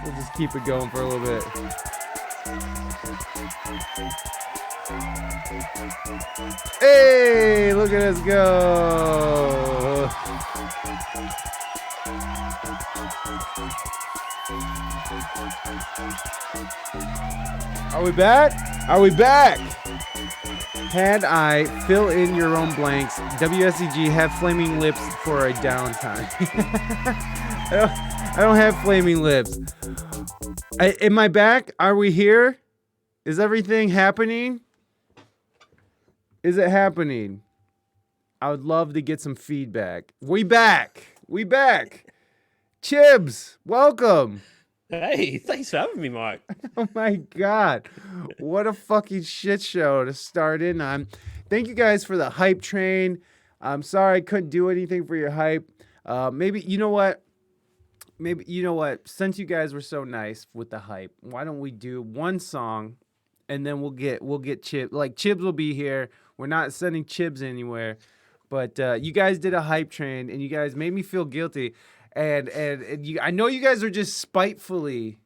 We'll just keep it going for a little bit. Hey, look at us go. Are we back? Are we back? Had I fill in your own blanks, WSEG have flaming lips for a downtime. I don't have flaming lips. Am I back? Are we here? Is everything happening? Is it happening? I would love to get some feedback. We back. Chibbs, welcome. Hey, thanks for having me, Mike. Oh my God. What a fucking shit show to start in on. Thank you guys for the hype train. I'm sorry I couldn't do anything for your hype. Maybe, you know what? Since you guys were so nice with the hype, why don't we do one song and then we'll get Chibbs. Like, Chibbs will be here. We're not sending Chibbs anywhere. But you guys did a hype train and you guys made me feel guilty. And I know you guys are just spitefully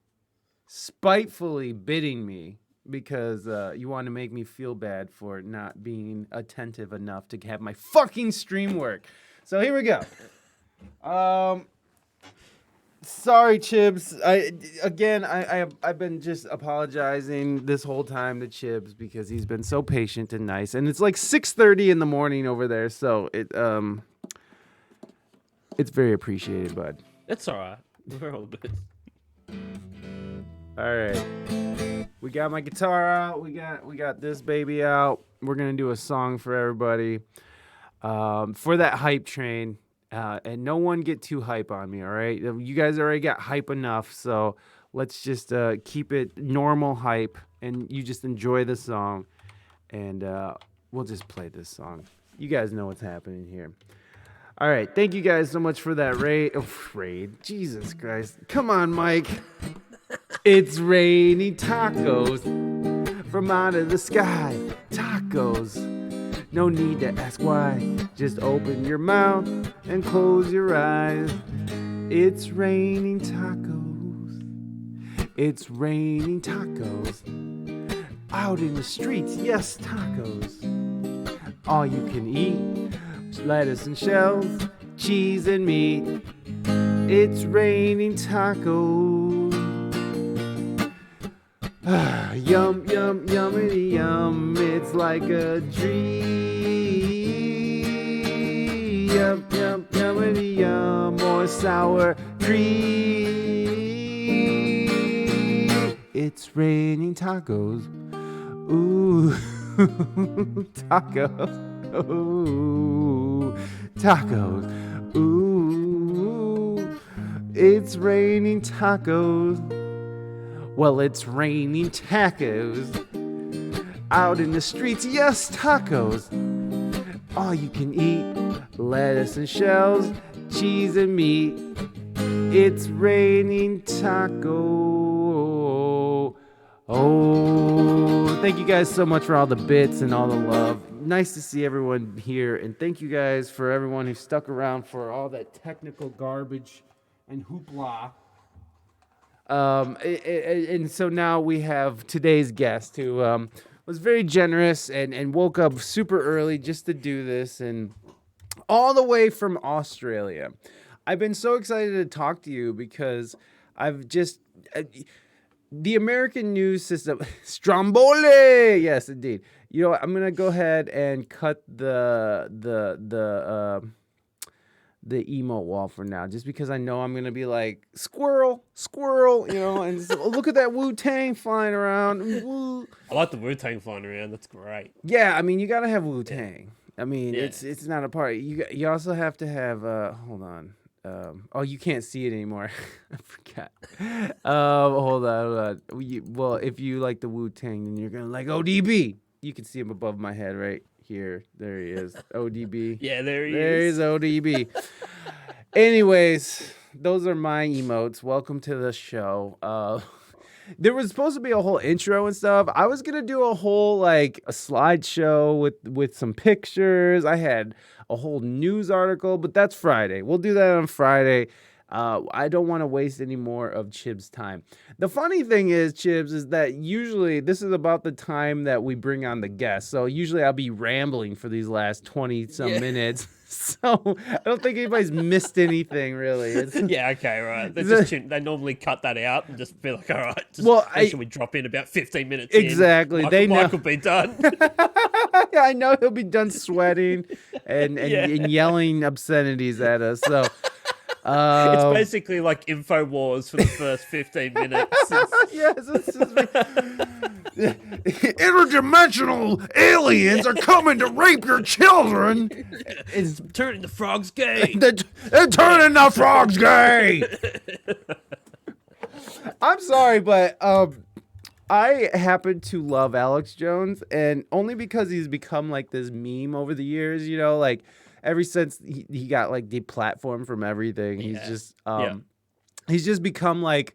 bidding me because you want to make me feel bad for not being attentive enough to have my fucking stream work. So here we go. Sorry, Chibbs. I've been just apologizing this whole time to Chibbs because he's been so patient and nice. And it's like 6:30 in the morning over there, so it's very appreciated, bud. That's all right. We're all good. All right. We got my guitar out. We got this baby out. We're going to do a song for everybody for that hype train. And no one get too hype on me, all right? You guys already got hype enough, so let's just keep it normal hype, and you just enjoy the song, and we'll just play this song. You guys know what's happening here. All right, thank you guys so much for that raid. Jesus Christ. Come on, Mike. It's rainy tacos from out of the sky. Tacos. No need to ask why. Just open your mouth and close your eyes. It's raining tacos. It's raining tacos. Out in the streets, yes, tacos. All you can eat. Lettuce and shells, cheese and meat. It's raining tacos. Yum, yum, yummity, yum. It's like a dream. Yum, yum, yummity, yum. More sour cream. It's raining tacos. Ooh, tacos. Ooh, tacos. Ooh, it's raining tacos. Well, it's raining tacos. Out in the streets, yes, tacos. All you can eat, lettuce and shells, cheese and meat. It's raining taco. Oh, thank you guys so much for all the bits and all the love. Nice to see everyone here, and thank you guys for everyone who stuck around for all that technical garbage and hoopla. And so now we have today's guest who was very generous and woke up super early just to do this, and all the way from Australia. I've been so excited to talk to you because I've just... the American news system, Stromboli, yes, indeed. You know what? I'm gonna go ahead and cut the emote wall for now, just because I know I'm gonna be like squirrel, you know, and just, look at that Wu-Tang flying around. Woo. I like the Wu-Tang flying around. That's great. Yeah, I mean you gotta have Wu-Tang. I mean Yeah. it's not a part. You also have to have hold on. Oh, you can't see it anymore. I forgot. Hold on. Well, if you like the Wu-Tang, then you're gonna like ODB. You can see him above my head right here. There he is. ODB. Yeah, there he is. There's ODB. Anyways, those are my emotes. Welcome to the show. There was supposed to be a whole intro and stuff. I was gonna do a whole like a slideshow with some pictures. I had a whole news article, but that's Friday. We'll do that on Friday. I don't want to waste any more of Chibbs' time. The funny thing is, Chibbs, is that usually this is about the time that we bring on the guests. So usually I'll be rambling for these last 20-some minutes. So I don't think anybody's missed anything, really. Yeah, okay, right. They normally cut that out and just be like, all right, should we drop in about 15 minutes exactly. in? They know. Mike will be done. I know he'll be done sweating and yelling obscenities at us. So it's basically like InfoWars for the first 15 minutes. Yes, it's just interdimensional aliens are coming to rape your children. It's turning the frogs gay. They're turning the frogs gay. I'm sorry, but I happen to love Alex Jones, and only because he's become like this meme over the years, you know, like ever since he got like deplatformed from everything, he's just become like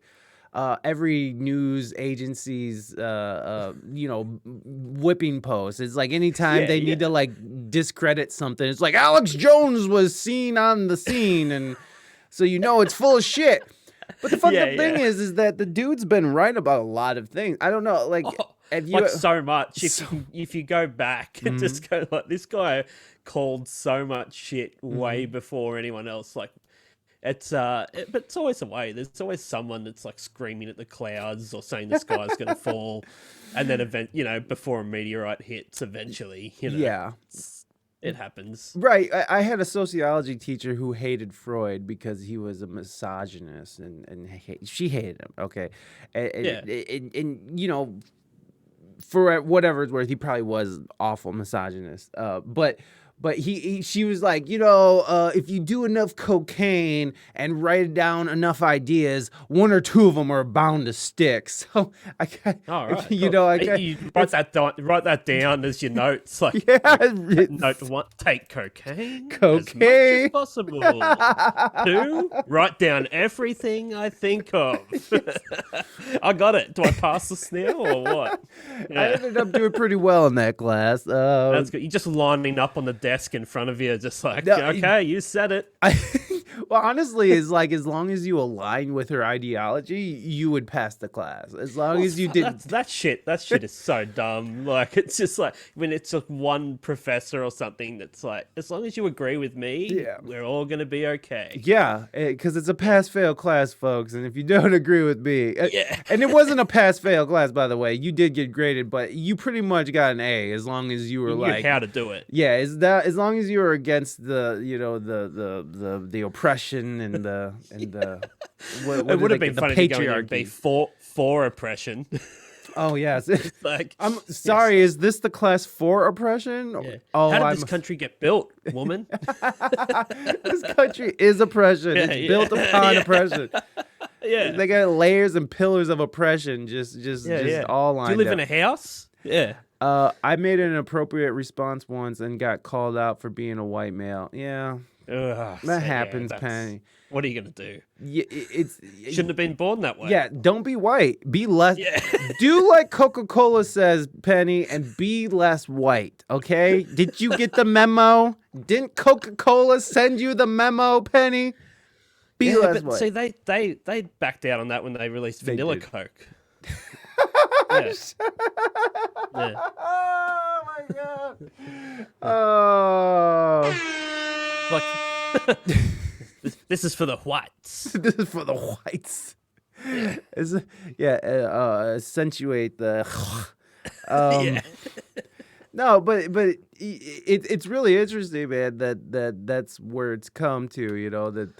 every news agency's whipping post. It's like anytime they need to like discredit something, it's like Alex Jones was seen on the scene, and so it's full of shit. But the fucked up thing is that the dude's been right about a lot of things. I don't know, like so much. If you go back and just go like, this guy called so much shit way before anyone else. Like, it's but it's always a way. There's always someone that's like screaming at the clouds or saying the sky's gonna fall, and then before a meteorite hits, eventually, it happens. Right. I had a sociology teacher who hated Freud because he was a misogynist, and she hated him. Okay. And for whatever it's worth, he probably was awful misogynist. But she was like, if you do enough cocaine and write down enough ideas, one or two of them are bound to stick. So I you write that down as your notes. Like, note one, take cocaine as much as possible. 2, write down everything I think of. I got it. Do I pass this now or what? Yeah. I ended up doing pretty well in that class. That's good. You're just lining up on the desk in front of you, just like, okay, you said it. Well, honestly, it's like as long as you align with her ideology, you would pass the class. As long as you didn't. That shit is so dumb. Like, it's just like when it's like one professor or something that's like, as long as you agree with me, we're all gonna be okay. Yeah, because it's a pass-fail class, folks, and if you don't agree with me, and it wasn't a pass-fail class, by the way. You did get graded, but you pretty much got an A as long as you were you knew how to do it. Yeah, as long as you were against the the oppression and the what it would have been the funny patriarchy. to go and be for oppression. Oh yes. Like, I'm sorry. Is this the class for oppression? Yeah. Oh, how did this country get built, woman? This country is oppression. It's built upon oppression. Yeah, they got layers and pillars of oppression. Just all lined up. Do you live in a house? Yeah. I made an appropriate response once and got called out for being a white male. Yeah. That happens, Penny. What are you gonna do? Yeah, shouldn't have been born that way. Yeah, don't be white. Be less. Yeah. Do like Coca-Cola says, Penny, and be less white. Okay? Did you get the memo? Didn't Coca-Cola send you the memo, Penny? Be less white. See, they backed out on that when they released Vanilla Coke. Yeah. Oh my god. Oh. Like, this is for the whites. This is for the whites. Accentuate the. No, but it's really interesting, man. That's where it's come to,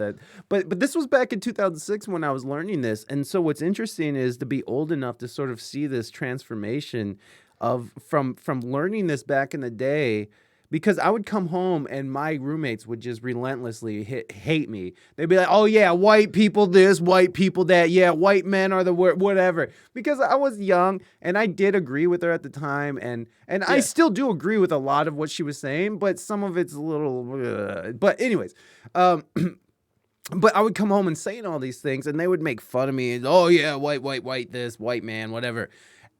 But this was back in 2006 when I was learning this, and so what's interesting is to be old enough to sort of see this transformation from learning this back in the day. Because I would come home and my roommates would just relentlessly hate me. They'd be like, oh, yeah, white people this, white people that. Yeah, white men are the whatever. Because I was young and I did agree with her at the time. And I still do agree with a lot of what she was saying. But some of it's a little. But anyways. But I would come home and saying all these things and they would make fun of me. And, oh, yeah, white this, white man, whatever.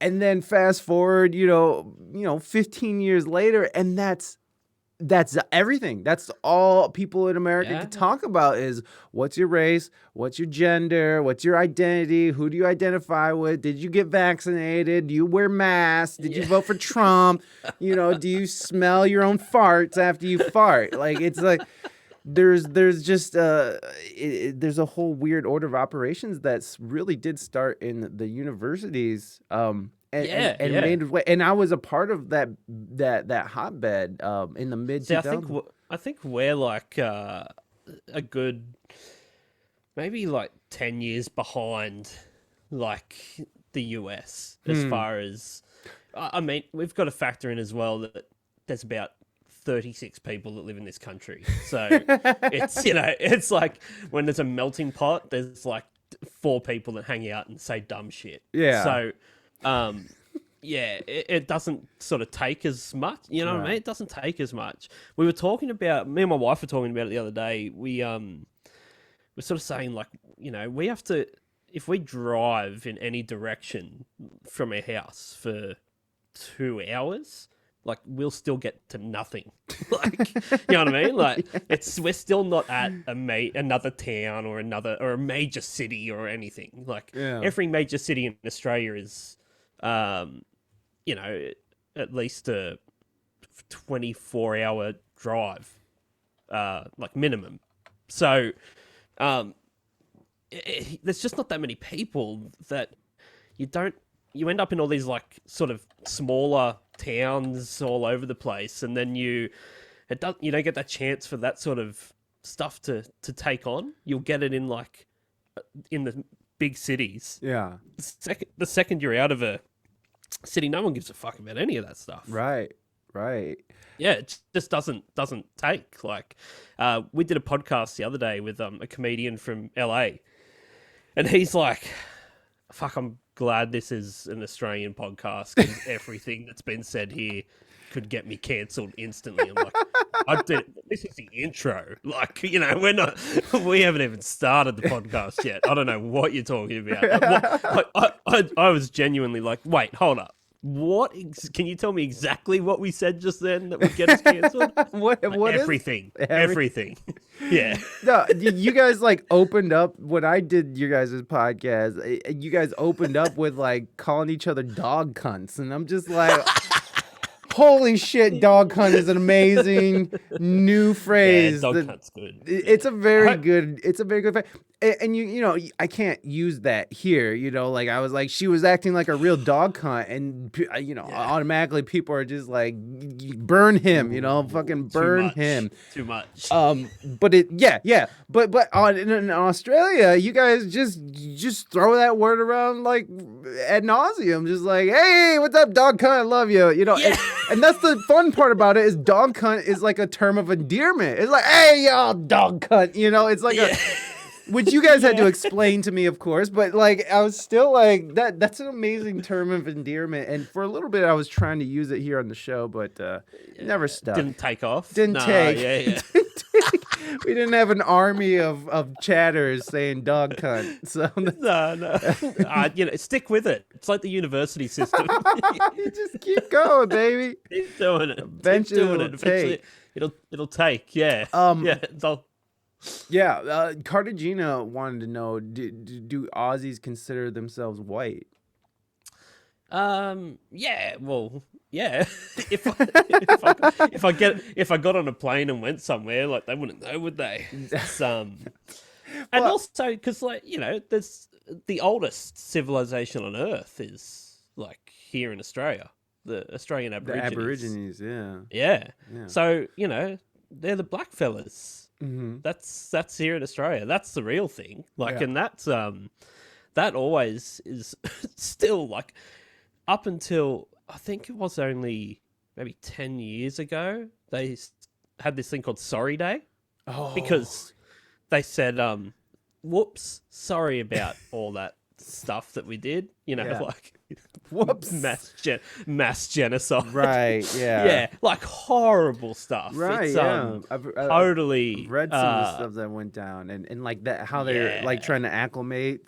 And then fast forward, 15 years later, and that's That's everything. That's all people in America Yeah. can talk about is what's your race, what's your gender, what's your identity, who do you identify with, did you get vaccinated, do you wear masks, did you vote for Trump, do you smell your own farts after you fart? Like, it's like there's just there's a whole weird order of operations that's really did start in the universities. And made way. And I was a part of that hotbed in the mid 2000s. I think we're like a good maybe like 10 years behind like the US as far as I mean, we've got to factor in as well that there's about 36 people that live in this country. So it's it's like when there's a melting pot, there's like 4 people that hang out and say dumb shit. Yeah. So it doesn't sort of take as much, what I mean? It doesn't take as much. We were talking about, me and my wife were talking about it the other day. We're sort of saying like, we have to, if we drive in any direction from our house for 2 hours, like we'll still get to nothing. Like, you know what I mean? Like we're still not at another town or a major city or anything. Like every major city in Australia is, at least a 24-hour drive, like minimum. So, there's just not that many people that you end up in all these like sort of smaller towns all over the place, and then you don't get that chance for that sort of stuff to take on. You'll get it in like in the big cities. Yeah. The second you're out of a city, no one gives a fuck about any of that stuff. Right. Yeah, it just doesn't take. Like, we did a podcast the other day with a comedian from LA, and he's like, "Fuck, I'm glad this is an Australian podcast because everything that's been said here could get me cancelled instantly." I'm like, this is the intro. Like, we haven't even started the podcast yet. I don't know what you're talking about. I was genuinely like, wait, hold up. Can you tell me exactly what we said just then that would get us cancelled? Everything. Yeah. No, you guys like opened up when I did your guys' podcast. You guys opened up with like calling each other dog cunts, and I'm just like, holy shit, dog cunt is an amazing new phrase. Yeah, dog cunt's good. It's a very good. It's a very good phrase. And I can't use that here. Like I was like, she was acting like a real dog cunt, and automatically people are just like, burn him. Fucking burn him. Too much. But in Australia, you guys just throw that word around like ad nauseum, just like, hey, what's up, dog cunt? I love you. And that's the fun part about it is dog cunt is like a term of endearment. It's like, hey, y'all, dog cunt. It's like which you guys had to explain to me, of course, but like I was still like that's an amazing term of endearment, and for a little bit I was trying to use it here on the show, but never stuck. Didn't take off. Didn't take. We didn't have an army of chatters saying dog cunt. So no. Stick with it. It's like the university system. You just keep going, baby. Keep doing it. Eventually it'll take. Yeah. Yeah, Cartagena wanted to know: do Aussies consider themselves white? Yeah. Well, yeah. If I got on a plane and went somewhere, like they wouldn't know, would they? And also because there's the oldest civilization on Earth is like here in Australia, the Australian Aborigines. The Aborigines, yeah. Yeah. So they're the black fellas. Mm-hmm. That's here in Australia. That's the real thing. Like, and that's that always is still like up until I think it was only maybe 10 years ago they had this thing called Sorry Day. Because they said, whoops, sorry about all that stuff that we did. Like whoops, mass genocide. Right, yeah. Yeah, like horrible stuff. Right, it's, yeah. Totally. I've read some of the stuff that went down and like that, how they're like trying to acclimate,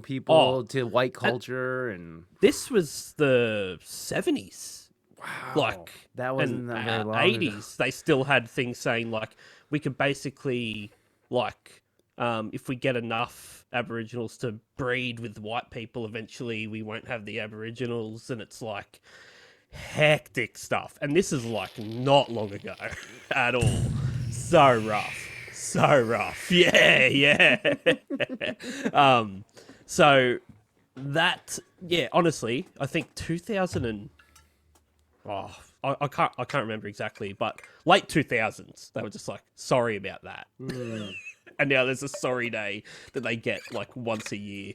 people to white culture. And this was the 70s. Wow. That wasn't that very long ago. 80s, they still had things saying like we could basically like if we get enough Aboriginals to breed with white people, eventually we won't have the Aboriginals, and it's like hectic stuff. And this is like not long ago at all. So rough. So rough. Yeah. So that, yeah, honestly, I think 2000 and I can't remember exactly, but late 2000s, they were just like, sorry about that. And now there's a sorry day that they get like once a year.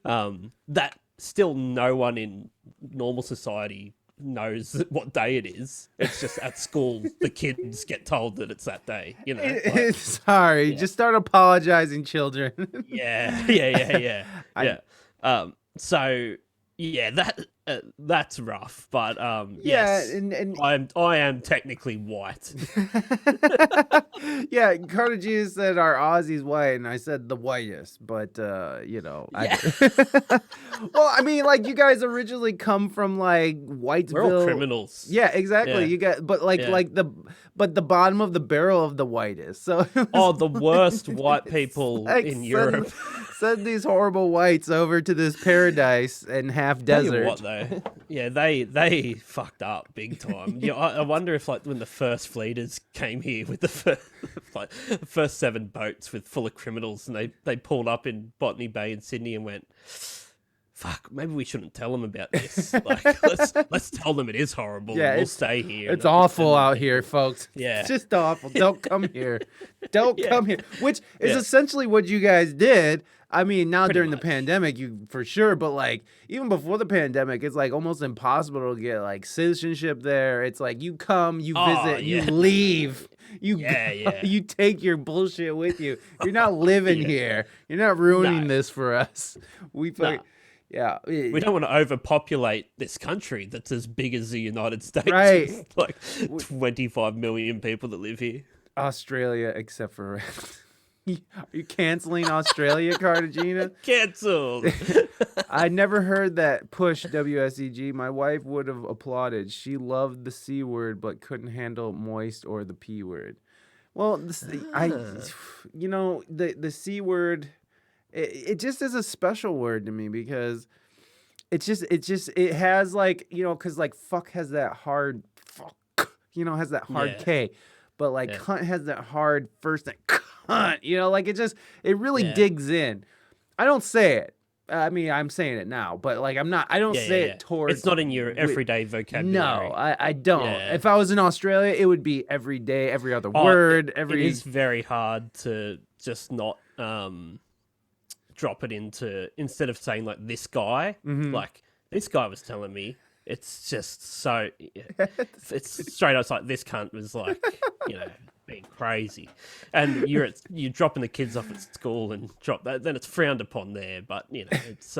That still no one in normal society knows what day it is. It's just at school, the kids get told that it's that day, you know. Like, sorry, just start apologizing, children. Yeah. So yeah, that's rough, but yes, and I am technically white. yeah, Cartagena said our Aussie's white, and I said the whitest, but you know, well, I mean, like you guys originally come from like Whitesville. We're all criminals. Yeah, exactly. Yeah. You got, but like the bottom of the barrel of the whitest. So the worst white people like in Europe. Send these horrible whites over to this paradise and half Tell you desert. what though, yeah, they fucked up big time. Yeah, I wonder if like when the first fleeters came here with the first 7 boats full of criminals, and they pulled up in Botany Bay in Sydney and went, fuck, maybe we shouldn't tell them about this. Like, let's tell them it is horrible. Yeah, we'll stay here. It's awful out here, folks. Yeah, it's just awful. Don't come here. Don't come here. Which is essentially what you guys did. I mean, now during the pandemic, you for sure, but like even before the pandemic, it's like almost impossible to get like citizenship there. It's like you come, you visit, you leave. You take your bullshit with you. You're not living here. You're not ruining this for us. Yeah. We don't want to overpopulate this country that's as big as the United States. Right. Like 25 million people that live here. Australia, except for... Are you canceling Australia, Cartagena? Cancelled. I never heard that push, WSEG. My wife would have applauded. She loved the C word, but couldn't handle moist or the P word. Well, the C word... It just is a special word to me because it has like, you know, because like fuck has that hard fuck, you know, has that hard K, but like cunt has that hard first thing, cunt, you know, like it really digs in. I don't say it. I mean, I'm saying it now, but like I don't say it towards. It's not in your everyday vocabulary. No, I don't. Yeah. If I was in Australia, it would be every day, every other word. It is very hard to just not drop it into, instead of saying like this guy, like this guy was telling me, it's just so it's straight up like this cunt was like, you know, being crazy, and you're dropping the kids off at school and drop that, then it's frowned upon there, but you know, it's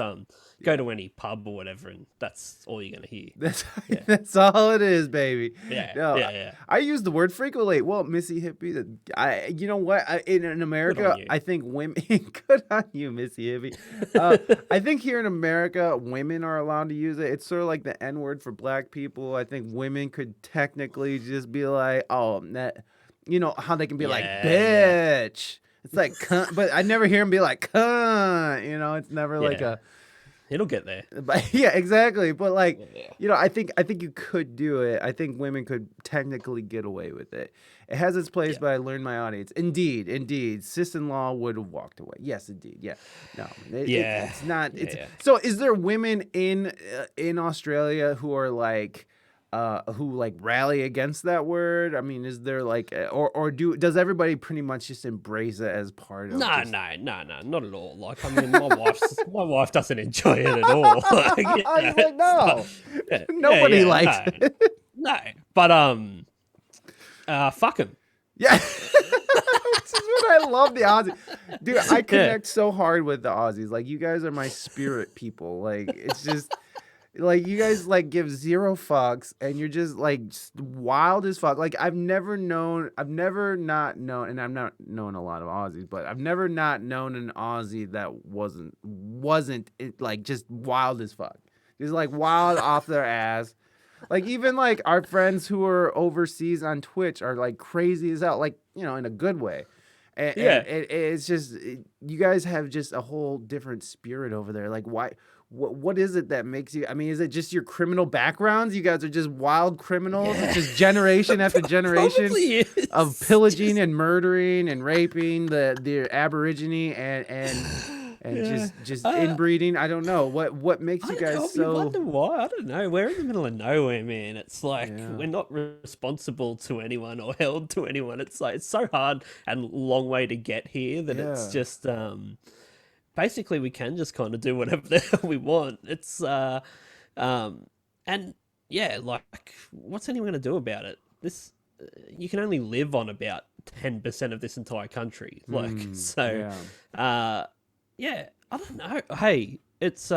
go to any pub or whatever and that's all you're gonna hear. That's all it is, baby. Yeah. I use the word frequently. Well, Missy Hippie, you know what, in America I think women good on you, Missy Hippie. I think here in America women are allowed to use it. It's sort of like the N-word for black people. I think women could technically just be like, oh, that, you know how they can be like, bitch. It's like, cunt, but I never hear them be like, cunt. You know, it's never like a. It'll get there. But yeah, exactly. But like, you know, I think you could do it. I think women could technically get away with it. It has its place, but I learned my audience. Indeed, sis-in-law would have walked away. Yes, indeed. Yeah. No. It's not. So, is there women in Australia who are like? Who like rally against that word? I mean, is there like, does everybody pretty much just embrace it as part of? No, not at all. Like, I mean, my wife doesn't enjoy it at all. Like, I was like, no, nobody likes it. No, but fuck him. Yeah, this is what I love the Aussies, dude. I connect so hard with the Aussies. Like, you guys are my spirit people. Like, it's just. Like, you guys, like, give zero fucks, and you're just, like, wild as fuck. Like, I've never not known, and I've not known a lot of Aussies, but I've never not known an Aussie that wasn't like, just wild as fuck. Just, like, wild off their ass. Like even like our friends who are overseas on Twitch are like crazy as hell, like, you know, in a good way. And, Yeah. it's just you guys have just a whole different spirit over there. Like why? What is it that makes you? I mean, is it just your criminal backgrounds? You guys are just wild criminals. Yeah. It's just generation after generation Probably is. of pillaging and murdering and raping the Aborigine and Yeah. just inbreeding. I don't know what makes you guys You so. wonder why. I don't know. We're in the middle of nowhere, man. It's like Yeah. we're not responsible to anyone or held to anyone. It's like it's so hard and long way to get here that it's Yeah. just basically we can just kind of do whatever the hell we want. It's and yeah, like what's anyone going to do about it? This you can only live on about 10% of this entire country. Like so Yeah. yeah, I don't know. Hey, it's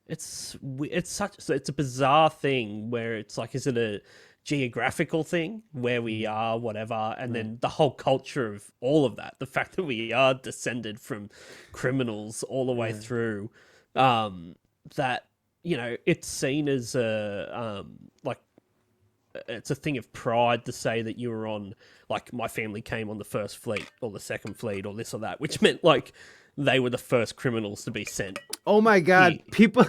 it's a bizarre thing where it's like, is it a geographical thing where we are, whatever, and then the whole culture of all of that, the fact that we are descended from criminals all the way through, that you know, it's seen as a like it's a thing of pride to say that you were on, like, my family came on the first fleet or the second fleet or this or that, which meant like they were the first criminals to be sent. Oh my God, here. people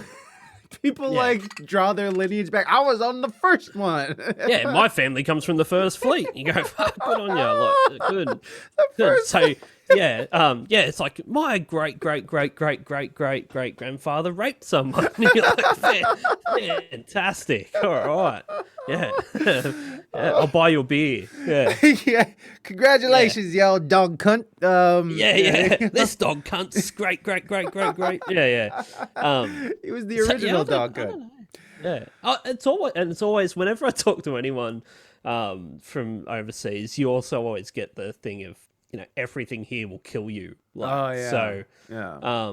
Yeah. like draw their lineage back. I was on the first one. Yeah, my family comes from the first fleet. You go, fuck, good on you, like, good. So yeah, it's like my great grandfather raped someone. You're like, fantastic. All right, yeah. I'll buy you a beer. Yeah, Yeah, congratulations, y'all dog cunt. yeah. This dog cunt's great. Yeah. He was the original dog I cunt. don't know. Yeah, it's always whenever I talk to anyone from overseas, you also always get the thing of, you know, everything here will kill you. Like, Oh yeah. So, Yeah.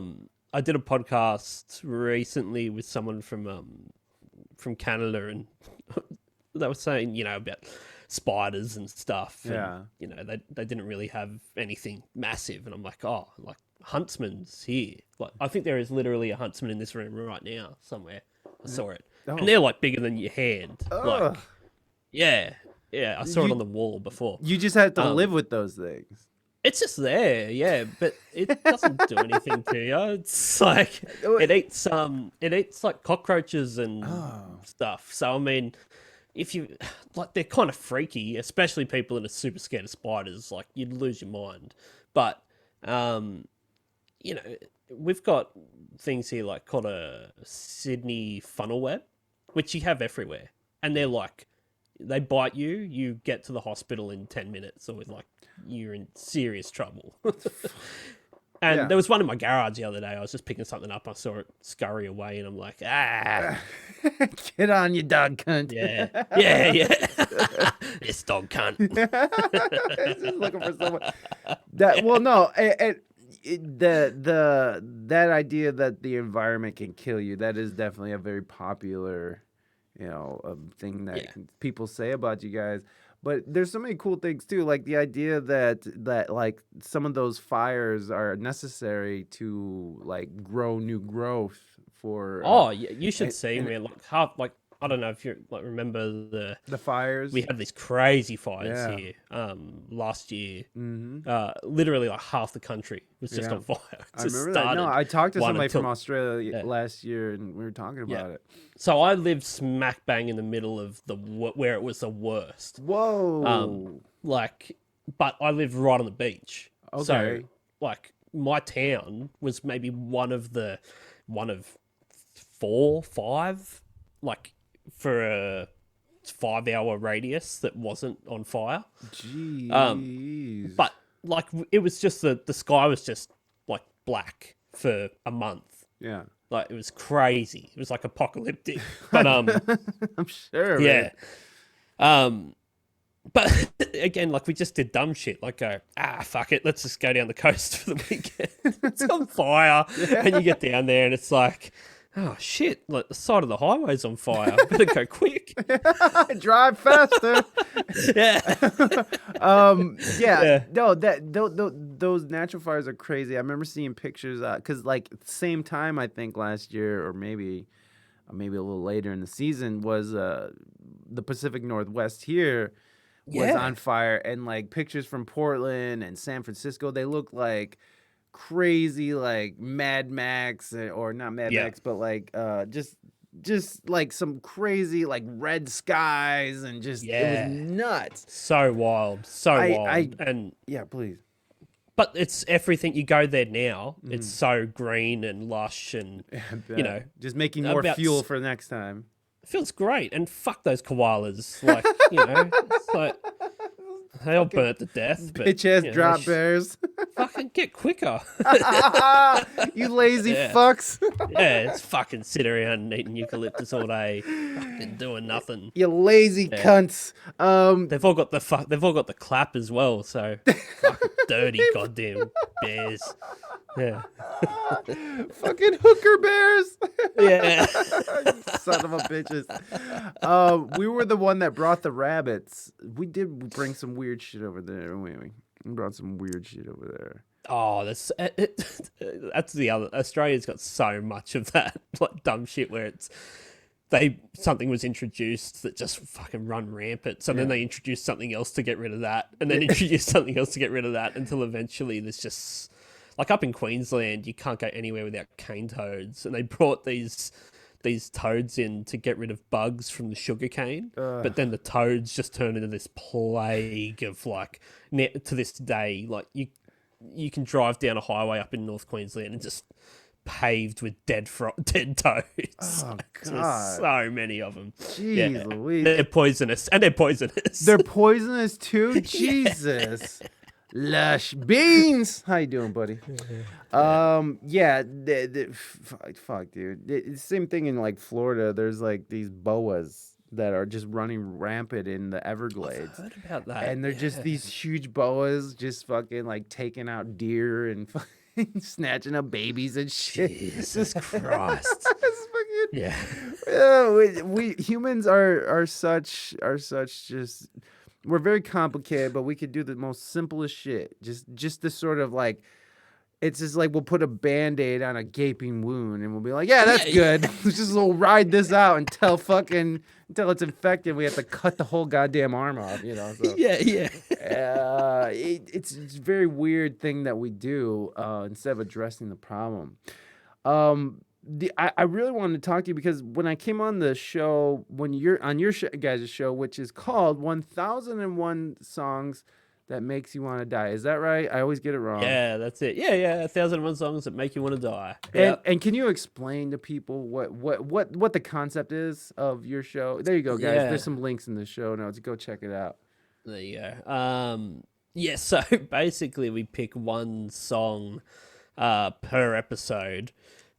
I did a podcast recently with someone from Canada, and they were saying, you know, about spiders and stuff. And, Yeah. you know, they didn't really have anything massive, and I'm like, oh, like huntsman's here. Like, I think there is literally a huntsman in this room right now somewhere. I saw it, Oh. and they're like bigger than your hand. Like, Ugh. yeah, I saw it You- on the wall before. You just have to live with those things. It's just there, yeah, but it doesn't do anything to you. It's like it eats like cockroaches and stuff. So I mean, if you like, they're kind of freaky, especially people that are super scared of spiders. Like, you'd lose your mind. But you know, we've got things here like called a Sydney funnel web, which you have everywhere, and they're like, they bite you, you get to the hospital in 10 minutes, or like you're in serious trouble. And Yeah. there was one in my garage the other day. I was just picking something up. I saw it scurry away, and I'm like, Get on, you dog cunt. yeah. This dog cunt. It's just looking for someone. That well, no, that idea that the environment can kill you, that is definitely a very popular, you know, thing that people say about you guys. But there's so many cool things too, like the idea that like some of those fires are necessary to like grow new growth for. Oh, yeah, you should and- see, and- man. Like I don't know if you like remember the fires. we had these crazy fires Yeah. here last year. Mm-hmm. Literally like half the country was just Yeah. on fire. It I just remember that. No, started I talked to one somebody from until- Australia last year, and we were talking about it. So I lived smack bang in the middle of where it was the worst. Whoa. Like, but I lived right on the beach. Okay. So, like, my town was maybe one of 4, 5, like, for a 5-hour radius that wasn't on fire. Jeez. But like, it was just the sky was just like black for a month. yeah. Like, it was crazy. It was like apocalyptic. But I'm sure. yeah. Man. But again, like, we just did dumb shit. Like, fuck it, let's just go down the coast for the weekend. It's on fire, and you get down there, and it's like, oh shit! Like, the side of the highway's on fire. Better go quick. Drive faster. Yeah. Yeah. No, those natural fires are crazy. I remember seeing pictures because like same time I think last year or maybe maybe a little later in the season, was the Pacific Northwest here was on fire, and like pictures from Portland and San Francisco, they look like crazy, like Mad Max, or not Mad Max, but like just like some crazy like red skies, and just it was nuts. So wild, wild. And yeah, please. But it's everything. You go there now, it's so green and lush, and you know, just making more fuel for next time. It feels great. And fuck those koalas, like, you know, it's like they all burnt to death. Bitch ass drop bears. Fucking get quicker. You lazy fucks. Yeah, it's fucking sit around and eating eucalyptus all day, fucking doing nothing. You lazy cunts. They've all got the clap as well. So fucking dirty goddamn bears. Yeah. Fucking hooker bears. Yeah. Son of a bitches. We were the one that brought the rabbits. We did bring some weird shit over there. We brought some weird shit over there. Oh, that's the other. Australia's got so much of that, like dumb shit where it's something was introduced that just fucking run rampant. So then they introduced something else to get rid of that, and then introduced something else to get rid of that, until eventually there's just, like, up in Queensland, you can't go anywhere without cane toads, and they brought these toads in to get rid of bugs from the sugarcane, but then the toads just turned into this plague of, like, to this day, like, you can drive down a highway up in North Queensland and just paved with dead toads. Oh, God. There's so many of them. Jeez Louise. They're poisonous. They're poisonous too? Jesus. Lush beans. How you doing, buddy? Fuck, dude. It's the same thing in, like, Florida. There's, like, these boas that are just running rampant in the Everglades. I've heard about that. And they're just these huge boas just fucking, like, taking out deer and fucking snatching up babies and shit. Jesus Christ. We humans are such just, we're very complicated, but we could do the most simplest shit. Just this sort of, like, it's just like we'll put a Band-Aid on a gaping wound and we'll be like, yeah, that's good. Let's just we'll ride this out until it's infected. We have to cut the whole goddamn arm off, you know. So, it's a very weird thing that we do instead of addressing the problem. I really wanted to talk to you because when I came on the show, when you're on your guys' show, which is called 1001 Songs That Makes You Want to Die. Is that right? I always get it wrong. Yeah, that's it. Yeah. 1001 songs that make you want to die. And can you explain to people what the concept is of your show? There you go, guys. There's some links in the show notes. Go check it out. There you go. So basically we pick one song per episode.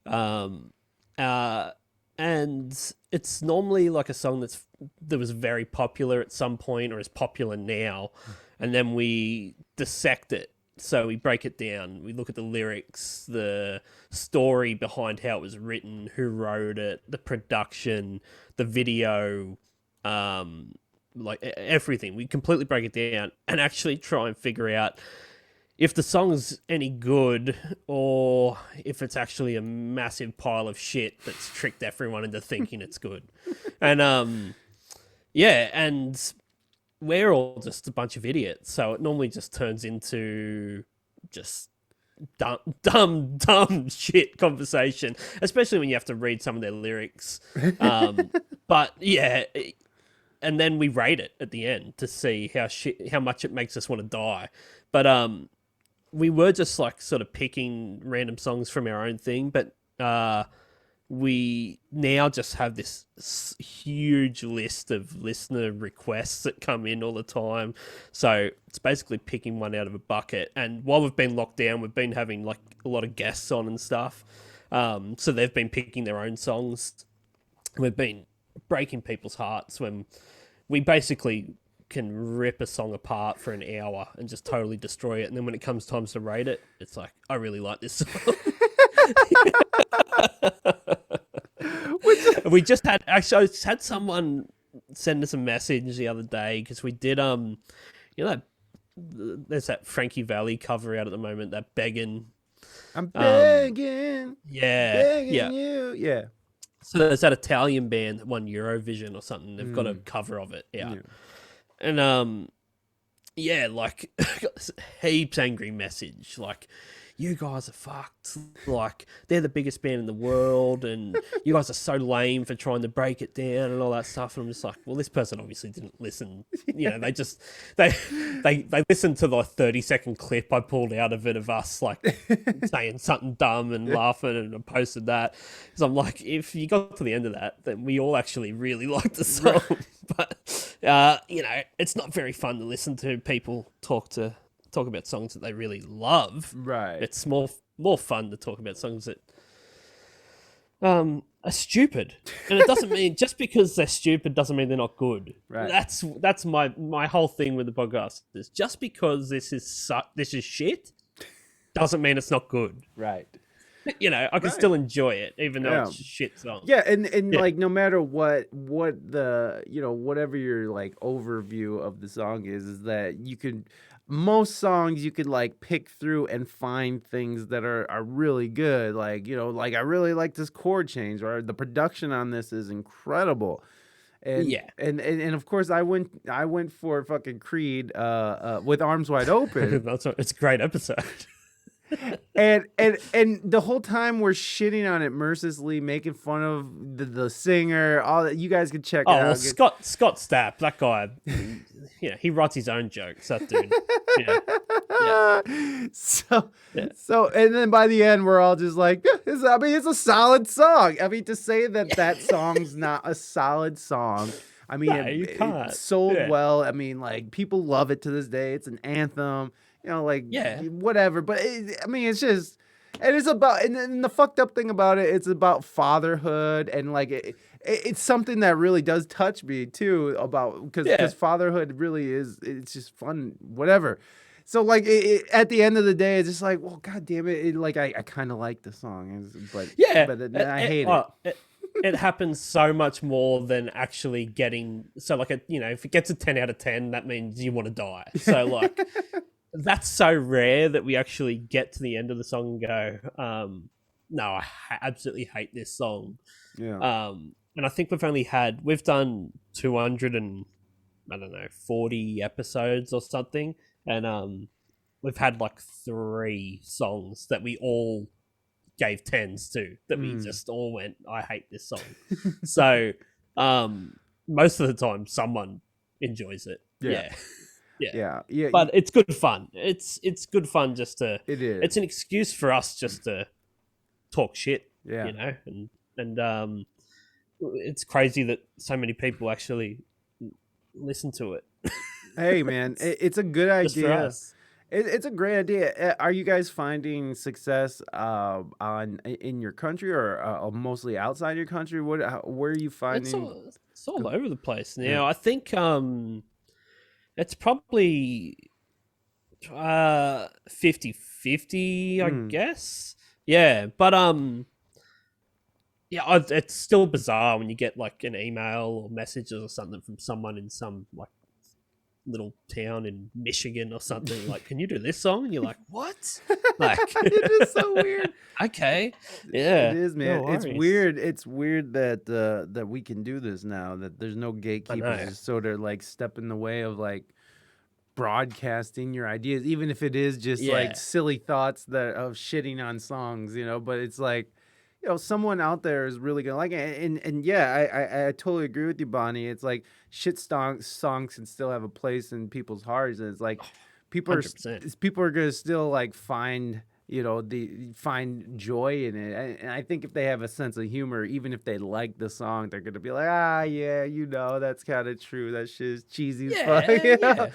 And it's normally like a song that was very popular at some point or is popular now. And then we dissect it. So we break it down. We look at the lyrics, the story behind how it was written, who wrote it, the production, the video, like everything. We completely break it down and actually try and figure out if the song's any good or if it's actually a massive pile of shit that's tricked everyone into thinking it's good. And and we're all just a bunch of idiots, so it normally just turns into just dumb shit conversation, especially when you have to read some of their lyrics. But yeah, and then we rate it at the end to see how much it makes us want to die. But we were just like sort of picking random songs from our own thing, but we now just have this huge list of listener requests that come in all the time. So it's basically picking one out of a bucket. And while we've been locked down, we've been having like a lot of guests on and stuff. So they've been picking their own songs. We've been breaking people's hearts when we basically can rip a song apart for an hour and just totally destroy it. And then when it comes time to rate it, it's like, I really like this song. We just had someone send us a message the other day because we did there's that Frankie Valli cover out at the moment, that Beggin'. I'm begging. Begging you. Yeah. So there's that Italian band that won Eurovision or something. They've got a cover of it out. Yeah. And yeah, like got this heaps angry message, like, you guys are fucked. Like, they're the biggest band in the world, and you guys are so lame for trying to break it down and all that stuff. And I'm just like, well, this person obviously didn't listen. You know, they just they listened to the 30-second clip I pulled out of it of us like saying something dumb and laughing, and I posted that. So I'm like, if you got to the end of that, then we all actually really liked the song. But you know, it's not very fun to listen to people talk about songs that they really love. Right. It's more fun to talk about songs that are stupid. And it doesn't mean just because they're stupid doesn't mean they're not good. Right. That's my whole thing with the podcast. Is just because this is shit doesn't mean it's not good. Right. You know, I can still enjoy it even though it's a shit song. Yeah, and like no matter what the, you know, whatever your like overview of the song is that you could, most songs you could like pick through and find things that are really good. Like, you know, like I really like this chord change, or the production on this is incredible. And and of course I went for fucking Creed with Arms Wide Open. It's a great episode. and the whole time we're shitting on it mercilessly, making fun of the singer, all that. You guys can check it out. Well, Scott Stapp, that guy, you know, he writes his own jokes. That dude. Yeah. So, and then by the end, we're all just like, it's a solid song. I mean, to say that song's not a solid song. I mean, it sold well. I mean, like, people love it to this day. It's an anthem. You know, like, whatever. But, I mean, it's just, and it's about, and the fucked up thing about it, it's about fatherhood. And, like, it's something that really does touch me, too, about, because fatherhood really is, it's just fun, whatever. So, like, at the end of the day, it's just like, well, God damn it. Like, I kind of like the song. But, I hate it. It happens so much more than actually getting, so, like, you know, if it gets a 10 out of 10, that means you want to die. So, like... That's so rare that we actually get to the end of the song and go, no, I absolutely hate this song. Yeah. And I think we've done 240 episodes or something. And we've had like 3 songs that we all gave 10s to, that we just all went, I hate this song. So most of the time someone enjoys it. Yeah. Yeah. But it's good fun. It's good fun just to... It is. It's an excuse for us just to talk shit, you know? And it's crazy that so many people actually listen to it. Hey, man, it's a good idea. Just for us. It's a great idea. Are you guys finding success in your country, or mostly outside your country? Where are you finding? It's all over the place now. Yeah. I think... it's probably 50-50, I guess. Yeah, but it's still bizarre when you get like an email or messages or something from someone in some like little town in Michigan or something. Like, can you do this song? And you're like, what? Like, it is so weird. Okay, yeah, it is, man. No it's weird. It's weird that we can do this now. That there's no gatekeepers just sort of like step in the way of like broadcasting your ideas, even if it is just like silly thoughts of shitting on songs, you know. But it's like, you know, someone out there is really gonna like it. And yeah, I totally agree with you, Bonnie. It's like songs can still have a place in people's hearts, and it's like people are gonna still like find, you know, find joy in it. And I think if they have a sense of humor, even if they like the song, they're gonna be like, yeah, you know, that's kind of true. That shit is cheesy as fuck. You know?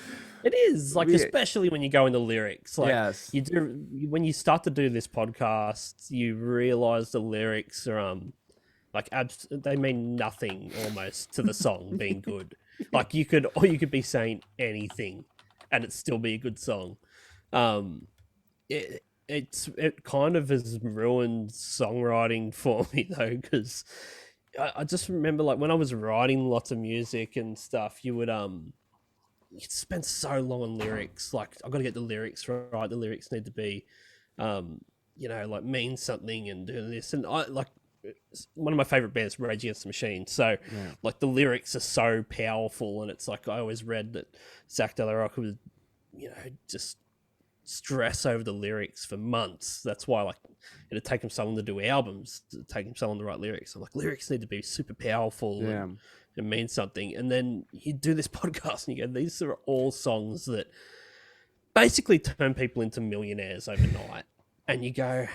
It is, like, especially when you go into lyrics. Like, you do, when you start to do this podcast, you realize the lyrics are like they mean nothing almost to the song being good. Like, you could be saying anything and it still be a good song. It kind of has ruined songwriting for me though, because I just remember, like, when I was writing lots of music and stuff, you would you spend so long on lyrics. Like, I've got to get the lyrics right. The lyrics need to be, you know, like, mean something and do this. And one of my favorite bands, Rage Against the Machine. So like the lyrics are so powerful, and it's like I always read that Zach De La Rocca was, just stress over the lyrics for months. That's why like it'd take him so long to do albums, to take him so long to write lyrics. So like lyrics need to be super powerful and mean something. And then you do this podcast and you go, these are all songs that basically turn people into millionaires overnight. And you go,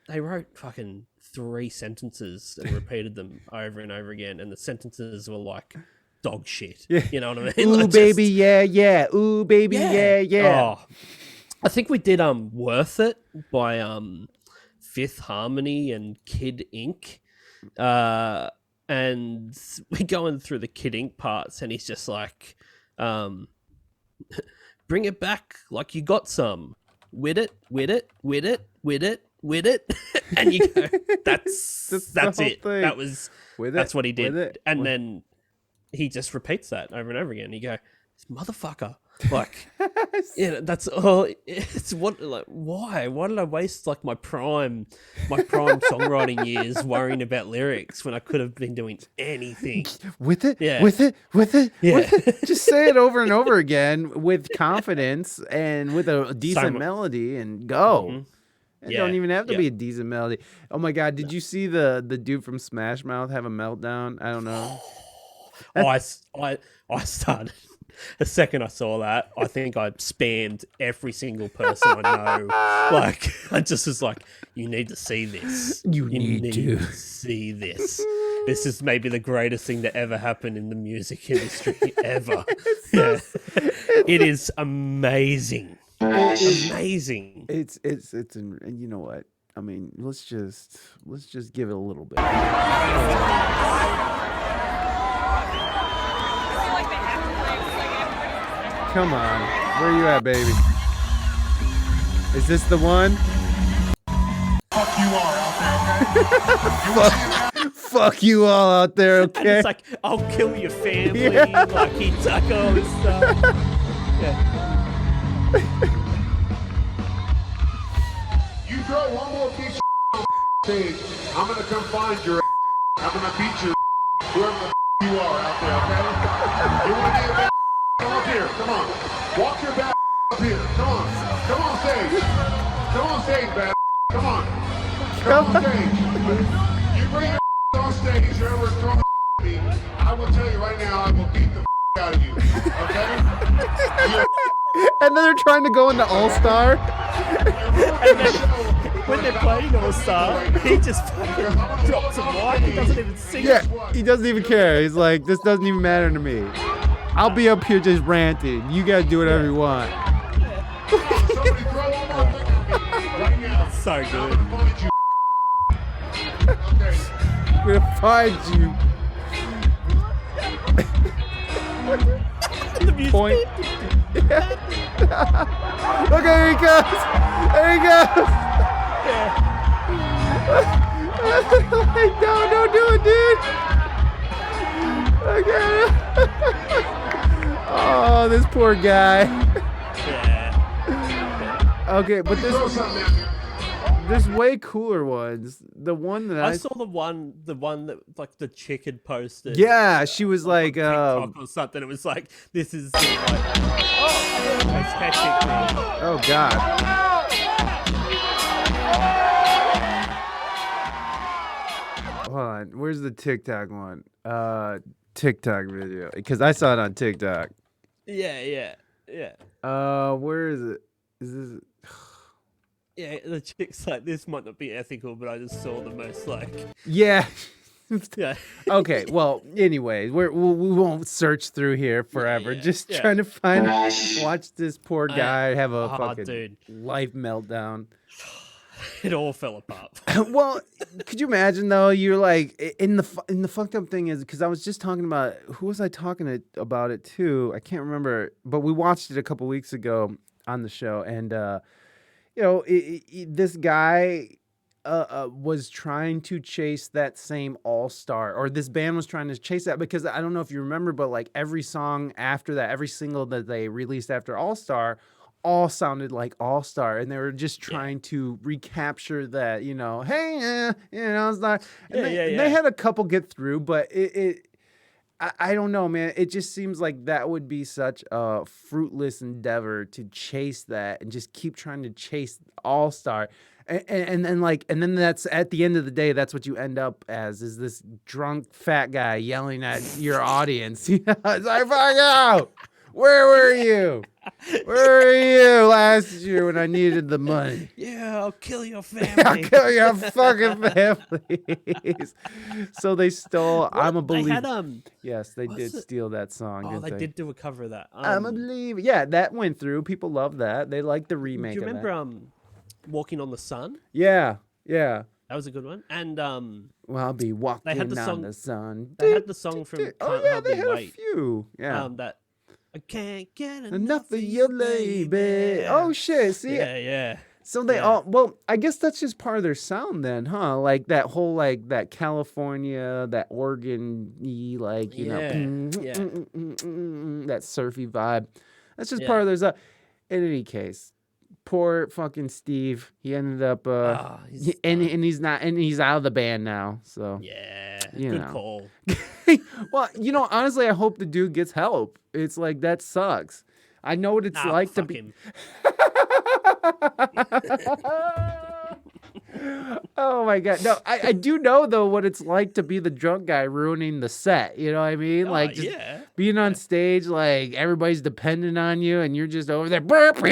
they wrote fucking 3 sentences and repeated them over and over again, and the sentences were like dog shit. Yeah. You know what I mean? Ooh, like baby, yeah. Ooh, baby, yeah. Oh, I think we did Worth It by Fifth Harmony and Kid Ink. And we're going through the Kid Ink parts, and he's just like, bring it back like you got some. With it. And you go, that's it. Thing. That's what he did. And then he just repeats that over and over again. You go, this motherfucker. Like, that's all. It's what, like, why did I waste like my prime songwriting years worrying about lyrics when I could have been doing anything with it? Yeah. With it. Yeah. Just say it over and over again with confidence and with a decent melody, and go. Mm-hmm. It don't even have to be a decent melody. Oh my God! Did you see the dude from Smash Mouth have a meltdown? I don't know. I started. The second I saw that, I think I spammed every single person I know. Like, I just was like, you need to see this. You need to see this. This is maybe the greatest thing that ever happened in the music industry ever. It is amazing. Amazing. It's you know what? I mean, let's just give it a little bit. Come on. Where you at, baby? Is this the one? Fuck you all out there, okay? Fuck you all out there, okay? And it's like, I'll kill your family. Like, he took all this stuff. You throw one more piece of on stage, I'm gonna come find your ass. I'm gonna beat your ass, whoever the you are out there, okay? You wanna be a bad come up here, come on. Walk your back up here, come on. Come on stage. Come on stage, bad. Come on. Come on stage. You bring your on stage, whoever's throwing me, I will tell you right now, I will beat the out of you, okay? And then they're trying to go into All-Star. And then when they're playing All-Star, he just fucking drops a mic. He doesn't even sing. Yeah, he doesn't even care. He's like, this doesn't even matter to me. I'll be up here just ranting. You guys do whatever you want. So good. I'm gonna find you. The music. Point. Look, there he goes. There he goes. Like, no, don't do it, dude. Okay. Oh, this poor guy. Okay, but there's way cooler ones. The one that I saw the one that like the chick had posted. Yeah, she was like, TikTok or something. It was like, this is like, it's hectic. Oh God. Hold on, where's the TikTok one? TikTok video, because I saw it on TikTok. Yeah. Where is it? Is this? Yeah, the chick's like, this might not be ethical, but I just saw the most like. Yeah. Yeah. Okay. Well, anyways, we won't search through here forever. Just trying to watch this poor guy have a fucking life meltdown. It all fell apart. Well, could you imagine though? You're like in the fucked up thing is because I was just talking about who was I talking about it to? I can't remember, but we watched it a couple weeks ago on the show, and this guy was trying to chase that same All-Star, or this band was trying to chase that, because I don't know if you remember, but like every song after that, every single that they released after All-Star all sounded like All Star, and they were just trying to recapture that, hey, it's not. And they had a couple get through, but I don't know, man. It just seems like that would be such a fruitless endeavor to chase that and just keep trying to chase All Star. And then that's at the end of the day, that's what you end up as, is this drunk fat guy yelling at your audience. It's like, fuck out. Where were you? Where were you last year when I needed the money? Yeah, I'll kill your family. I'll kill your fucking families. So they stole I'm a Believer. They had, yes, they did steal that song. Oh, they did do a cover of that. I'm a Believer. Yeah, that went through. People love that. They like the remake do you of remember Walking on the Sun? Yeah. That was a good one. And well, I'll be walking had the on song, the sun. They had the song from Can't Hardly they had Wait. a few. Yeah. That I can't get enough of your baby. Oh shit! See, yeah. So they all, well, I guess that's just part of their sound then, huh? Like that whole, like that California, that Oregon-y, like, that surfy vibe. That's just part of their sound. In any case, poor fucking Steve. He ended up, and he's not, and he's out of the band now. So good call. Well, honestly, I hope the dude gets help. It's like, that sucks. I know what it's like to be. Oh my god! No, I do know though what it's like to be the drunk guy ruining the set. You know what I mean? Like just being on stage, like everybody's depending on you, and you're just over there, just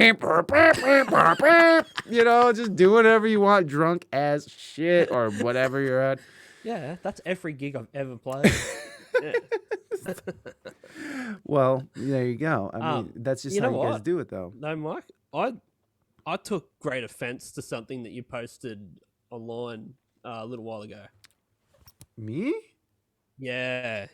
doing whatever you want, drunk as shit or whatever you're at. Yeah, that's every gig I've ever played. Well, there you go. I mean, that's just how you guys do it, though. No, Mike, I took great offense to something that you posted online a little while ago. Me? Yeah.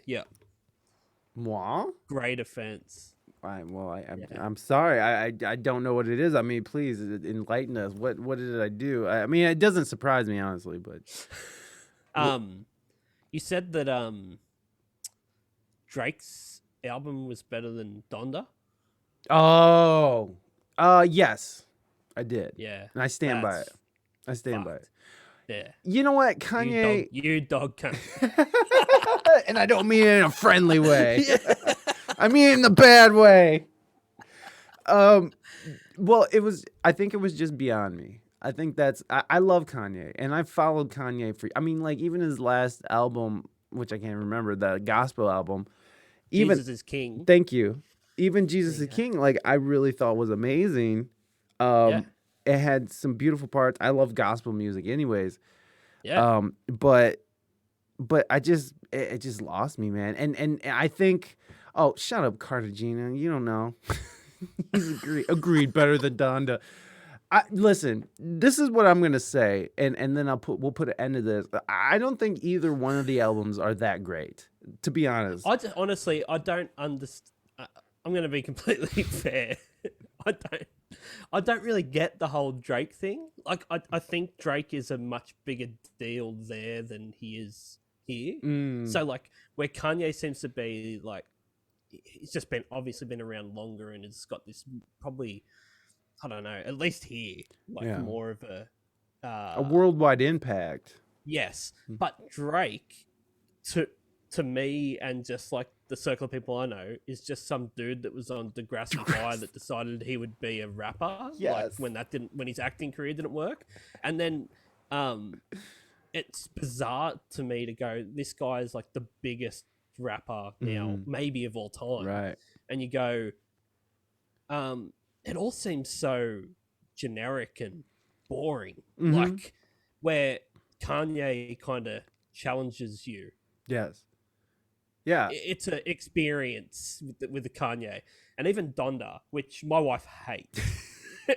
Moi? Great offense. I'm sorry. I don't know what it is. I mean, please enlighten us. What did I do? I mean, it doesn't surprise me, honestly, but you said that Drake's album was better than Donda. Oh, yes, I did. Yeah, and I stand by it. I stand by it. Yeah. You know what, Kanye? You dog cunt. And I don't mean it in a friendly way. I mean it in the bad way. Well, I think it was just beyond me. I think I love Kanye, and I've followed Kanye even his last album, which I can't remember, the gospel album. Jesus is King. Thank you. Even Jesus is King, like, I really thought was amazing. It had some beautiful parts. I love gospel music anyways. Yeah. But it just lost me, man. And I think, oh, shut up, Cartagena. You don't know. He's agreed better than Donda. Listen, this is what I'm gonna say, and then we'll put an end to this. I don't think either one of the albums are that great, to be honest. Honestly, I don't understand. I'm gonna be completely fair. I don't really get the whole Drake thing. Like, I think Drake is a much bigger deal there than he is here. So, like, where Kanye seems to be, like, he's just obviously been around longer and has got this probably, I don't know, at least here, like, more of a worldwide impact. Yes, but Drake, to me, and just like the circle of people I know, is just some dude that was on Degrassi High that decided he would be a rapper. Yes. Like when his acting career didn't work, and then it's bizarre to me to go, this guy is like the biggest rapper now, maybe of all time, right? And you go, it all seems so generic and boring, like where Kanye kind of challenges you. Yes. Yeah, it's an experience with the Kanye, and even Donda, which my wife hates,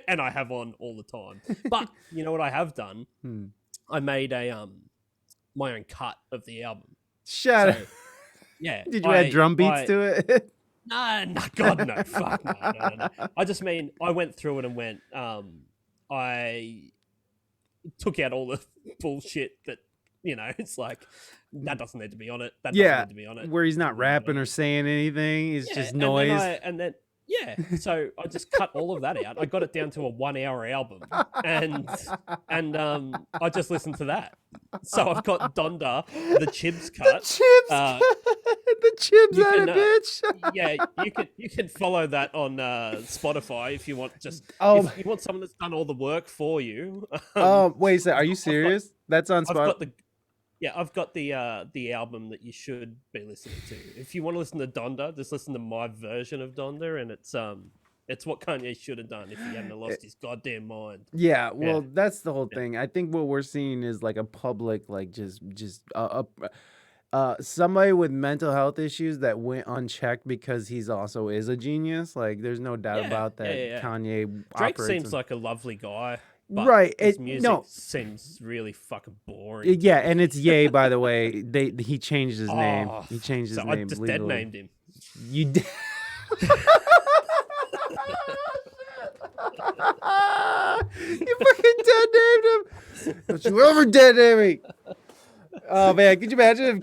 and I have on all the time. But you know what I have done? I made a my own cut of the album. Shut up. Yeah. Did you add drum beats to it? No, God, no. Fuck no. I just mean, I went through it and went, I took out all the bullshit that, it's like, that doesn't need to be on it. That doesn't need to be on it. Where he's not rapping or saying anything. It's just noise. And then Yeah, so I just cut all of that out. I got it down to a 1 hour album, and I just listened to that. So I've got Donda, the Chibbs cut. Chibbs, the Chibbs you out can, of bitch. yeah, you can follow that on Spotify if you want. Oh. If you want someone that's done all the work for you. Wait, so are you serious? That's on I've Spotify. got the I've got the album that you should be listening to. If you want to listen to Donda, just listen to my version of Donda, and it's what Kanye should have done if he hadn't lost his goddamn mind. Yeah, well, Yeah. that's the whole thing. I think what we're seeing is like a public, like just somebody with mental health issues that went unchecked because he's also is a genius. Like, there's no doubt about that. Yeah. Kanye Drake operates seems like a lovely guy, but right. his music seems really fucking boring. Yeah, and it's Ye, by the way. He changed his name. He changed his so name. I just legally. dead named him. You did. You fucking dead named him. Don't you ever dead name me. Oh man, could you imagine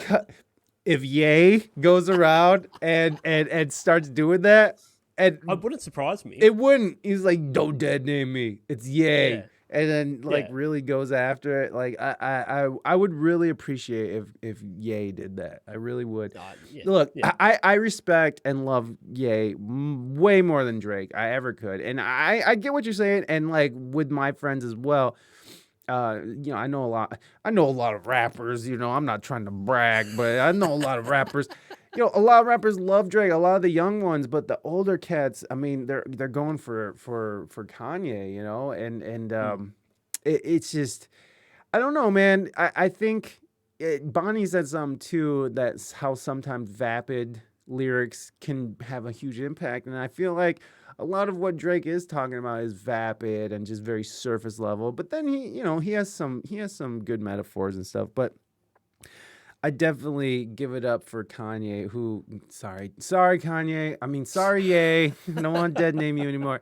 if Ye goes around and starts doing that? And It wouldn't surprise me. it wouldn't. He's like, don't dead name me. It's Ye. Yeah. And then like Yeah. really goes after it. Like I would really appreciate if Ye did that. I really would. Yeah, Look, yeah. I respect and love Ye way more than Drake I ever could. And I get what you're saying. And like with my friends as well, I know a lot of rappers, I'm not trying to brag, but I know a lot of rappers. A lot of rappers love Drake, a lot of the young ones, but the older cats, I mean, they're going for Kanye, and it's just, I don't know, man. I think Bonnie said something too, that's how sometimes vapid lyrics can have a huge impact, and I feel like a lot of what Drake is talking about is vapid and just very surface level. But then he has some good metaphors and stuff. But I definitely give it up for Kanye. Sorry Kanye. I mean, sorry Ye. I don't want to dead name you anymore.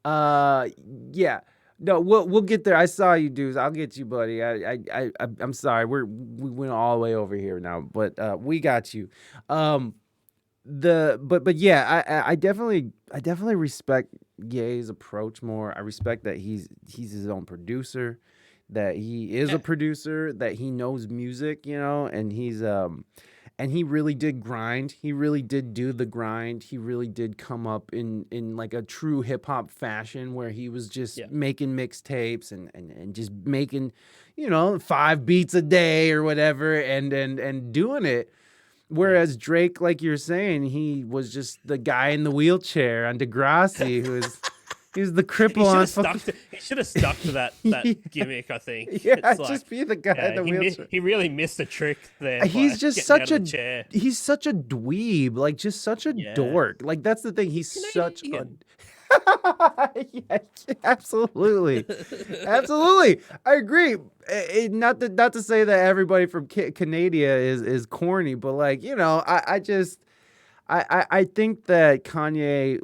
Yeah. No, we'll get there. I saw you, dudes. I'll get you, buddy. I'm sorry. We went all the way over here now, but we got you. But yeah, I definitely respect Ye's approach more. I respect that he's his own producer, that he is a producer, that he knows music, and he's and he really did grind. He really did do the grind. He really did come up in like a true hip hop fashion where he was just making mixtapes and just making, 5 beats a day or whatever and doing it. Whereas Drake, like you're saying, he was just the guy in the wheelchair on Degrassi, he was the cripple on fucking... He should have stuck to that gimmick, I think. Yeah, It's like, just be the guy in the wheelchair. He really missed a trick there. He's just such a chair. he's such a dweeb, like just such a dork. Like that's the thing. He's such a yeah, absolutely. Absolutely. I agree. Not to say that everybody from Canada is corny, but like, I think that Kanye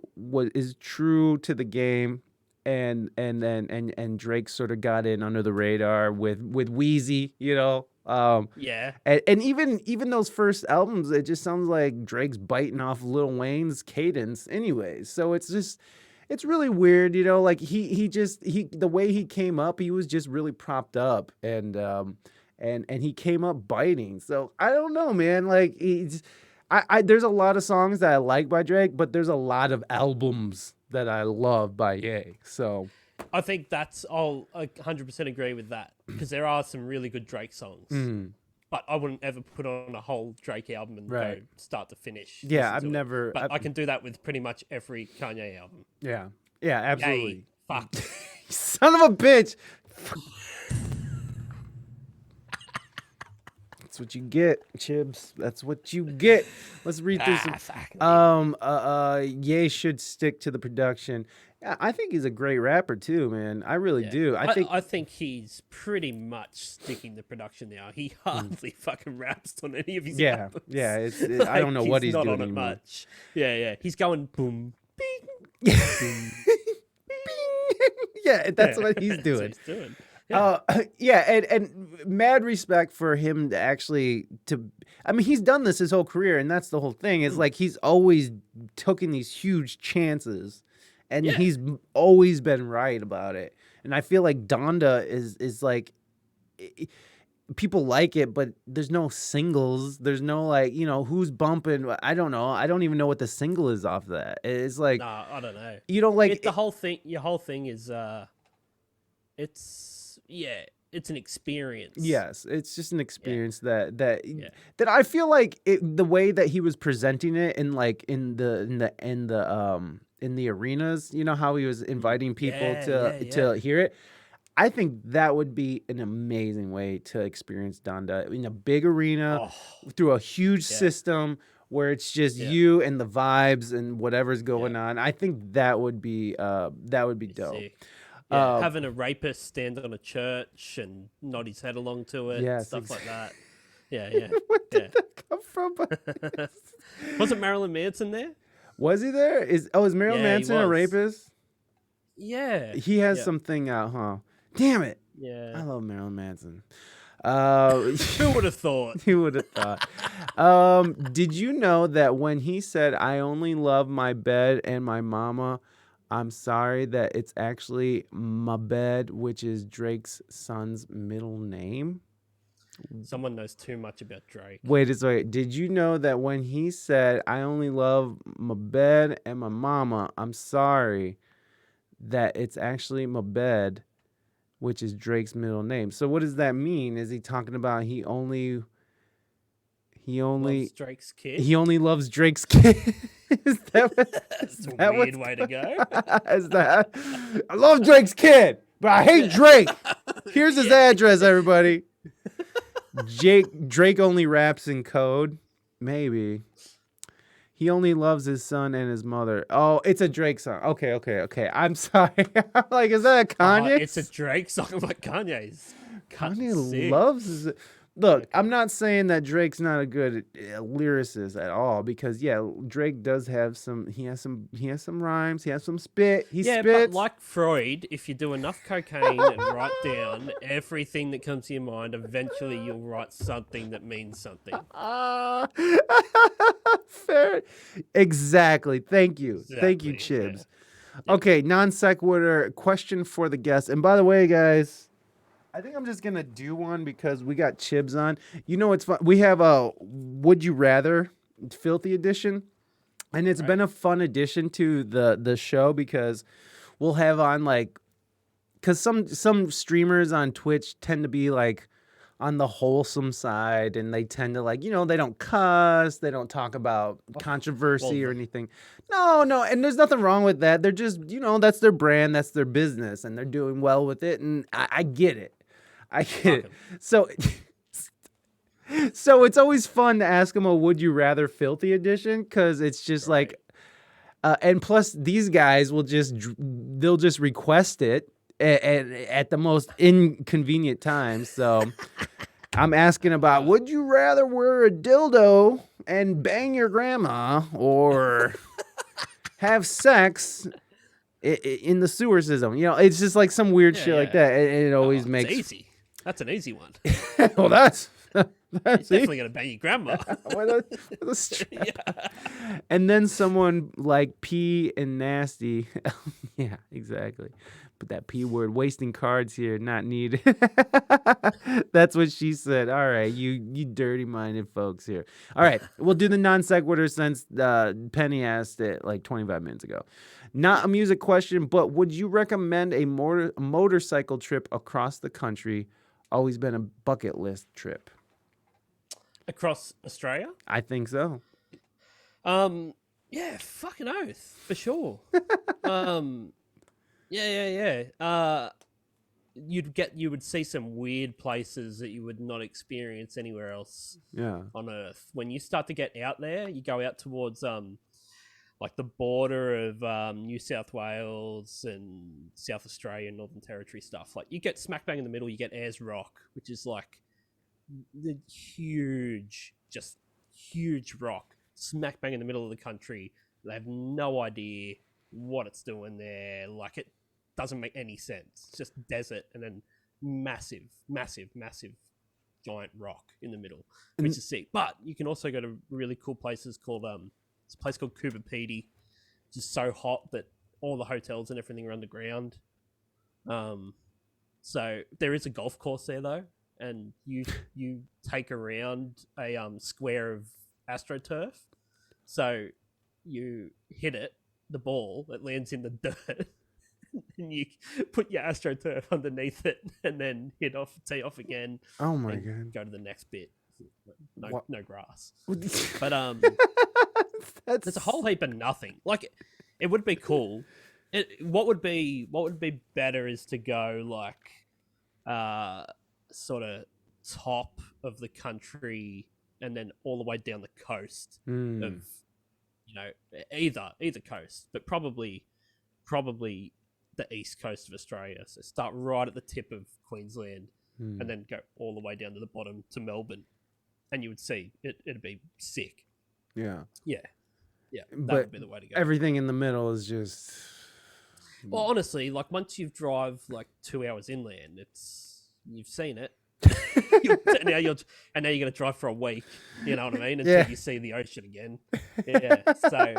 is true to the game, and Drake sort of got in under the radar with Wheezy, and even those first albums, it just sounds like Drake's biting off Lil Wayne's cadence anyways. So it's really weird, like he the way he came up, he was just really propped up and he came up biting. So I don't know, man. Like there's a lot of songs that I like by Drake, but there's a lot of albums that I love by Ye. So I think I'll 100% agree with that, because there are some really good Drake songs. But I wouldn't ever put on a whole Drake album and go start to finish. Yeah, I can do that with pretty much every Kanye album. Yeah, absolutely. Yay. Fuck. Son of a bitch. That's what you get, Chibbs. That's what you get. Let's read through some. Ye should stick to the production. Yeah, I think he's a great rapper too, man. I really do. I think he's pretty much sticking to production now. He hardly fucking raps on any of his albums. Yeah. I don't know what he's not doing on it anymore. much. Yeah. He's going boom, bing, boom, Yeah, that's what he's doing. That's what he's doing. Yeah, and mad respect for him to actually I mean, he's done this his whole career, and that's the whole thing. Is like he's always taken these huge chances, and Yeah. he's always been right about it. And I feel like Donda is like people like it, but there's no singles. There's no like who's bumping. I don't know. I don't even know what the single is off that. It's like Nah, I don't know. like The whole thing. Your whole thing is it's an experience. Yes, it's just an experience that Yeah. that I feel like the way that he was presenting it in like in the arenas, how he was inviting people to hear it. I think that would be an amazing way to experience Donda in a big arena through a huge system where it's just you and the vibes and whatever's going on. I think that would be dope. Sick. Yeah, having a rapist stand on a church and nod his head along to it, stuff like that. Yeah. Where did that come from? Wasn't Marilyn Manson there? Was he there? Is Marilyn Manson a rapist? Yeah. He has something out, huh? Damn it. Yeah. I love Marilyn Manson. Who would have thought? Who would have thought? Did you know that when he said, "I only love my bed and my mama," I'm sorry that it's actually my bed, which is Drake's son's middle name? Someone knows too much about Drake. Wait. Did you know that when he said, "I only love my bed and my mama," I'm sorry that it's actually my bed, which is Drake's middle name? So what does that mean? Is he talking about he only loves Drake's kid? He only loves Drake's kid? That's a weird way to go. Is that? I love Drake's kid, but I hate Drake. Here's his address, everybody. Drake only raps in code. Maybe. He only loves his son and his mother. Oh, it's a Drake song. Okay. I'm sorry. I'm like, is that a Kanye? It's a Drake song. I'm like, Kanye's. Kanye loves his... Look, I'm not saying that Drake's not a good lyricist at all, because Drake does have some. He has some rhymes. He has some spit. He spits. But like Freud, if you do enough cocaine and write down everything that comes to your mind, eventually you'll write something that means something. Fair. Exactly. Thank you. Thank you, Chibbs. Yeah. Okay, non sequitur question for the guests. And by the way, guys, I think I'm just going to do one because we got Chibbs on. You know what's fun? We have a Would You Rather Filthy edition. And it's been a fun addition to the show because we'll have on because some streamers on Twitch tend to be like on the wholesome side, and they tend to they don't cuss, they don't talk about controversy or anything. No, and there's nothing wrong with that. They're just, that's their brand, that's their business, and they're doing well with it, and I get it. I get it. So it's always fun to ask them a Would You Rather Filthy edition, because it's just and plus these guys they'll just request it at the most inconvenient times. So I'm asking about, would you rather wear a dildo and bang your grandma, or have sex in the sewer system? It's just like some weird shit like that. And it always makes... It's easy. That's an easy one. Well, that's You're definitely going to bang your grandma. with a strap. And then someone like P and Nasty. Yeah, exactly. But that P word, wasting cards here, not needed. That's what she said. All right, you dirty-minded folks here. All right, we'll do the non sequitur since Penny asked it like 25 minutes ago. Not a music question, but would you recommend a motorcycle trip across the country? Always been a bucket list trip. Across Australia? I think so. Yeah, fucking oath, for sure. Yeah. You would see some weird places that you would not experience anywhere else on Earth. When you start to get out there, you go out towards like the border of New South Wales and South Australia, Northern Territory stuff. Like you get smack bang in the middle, you get Ayers Rock, which is like the huge rock smack bang in the middle of the country. They have no idea what it's doing there. Like it doesn't make any sense. It's just desert and then massive, massive, massive giant rock in the middle, which is sick. But you can also go to really cool places called it's a place called Kubapidi, which is so hot that all the hotels and everything are underground. So there is a golf course there though, and you take around a square of AstroTurf. So you hit it, the ball, it lands in the dirt, and you put your AstroTurf underneath it, and then tee off again. Oh my god! Go to the next bit. No grass, but there's a whole heap of nothing. Like it would be cool. What would be better is to go like sort of top of the country and then all the way down the coast of either coast, but probably the east coast of Australia. So start right at the tip of Queensland and then go all the way down to the bottom to Melbourne, and you would see it'd be sick. Yeah. That would be the way to go. Everything in the middle is just. Well, honestly, like once you drive like 2 hours inland, you've seen it. and now you're going to drive for a week. You know what I mean? Until you see the ocean again. Yeah. So,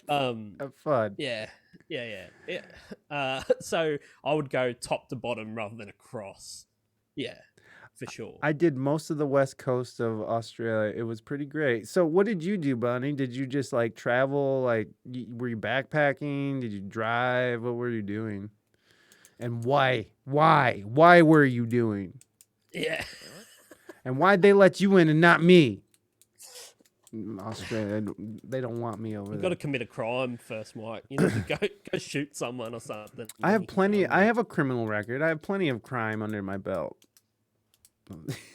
have fun. Yeah. So I would go top to bottom rather than across. Yeah, for sure. I did most of the west coast of Australia. It was pretty great. So what did you do, Bunny? Did you just like travel? Like, were you backpacking? Did you drive? What were you doing? And why? Why were you doing? Yeah. And why'd they let you in and not me? Australia, they don't want me over there. You've got to commit a crime first, Mike. You need to go shoot someone or something. I have plenty. I have a criminal record. I have plenty of crime under my belt.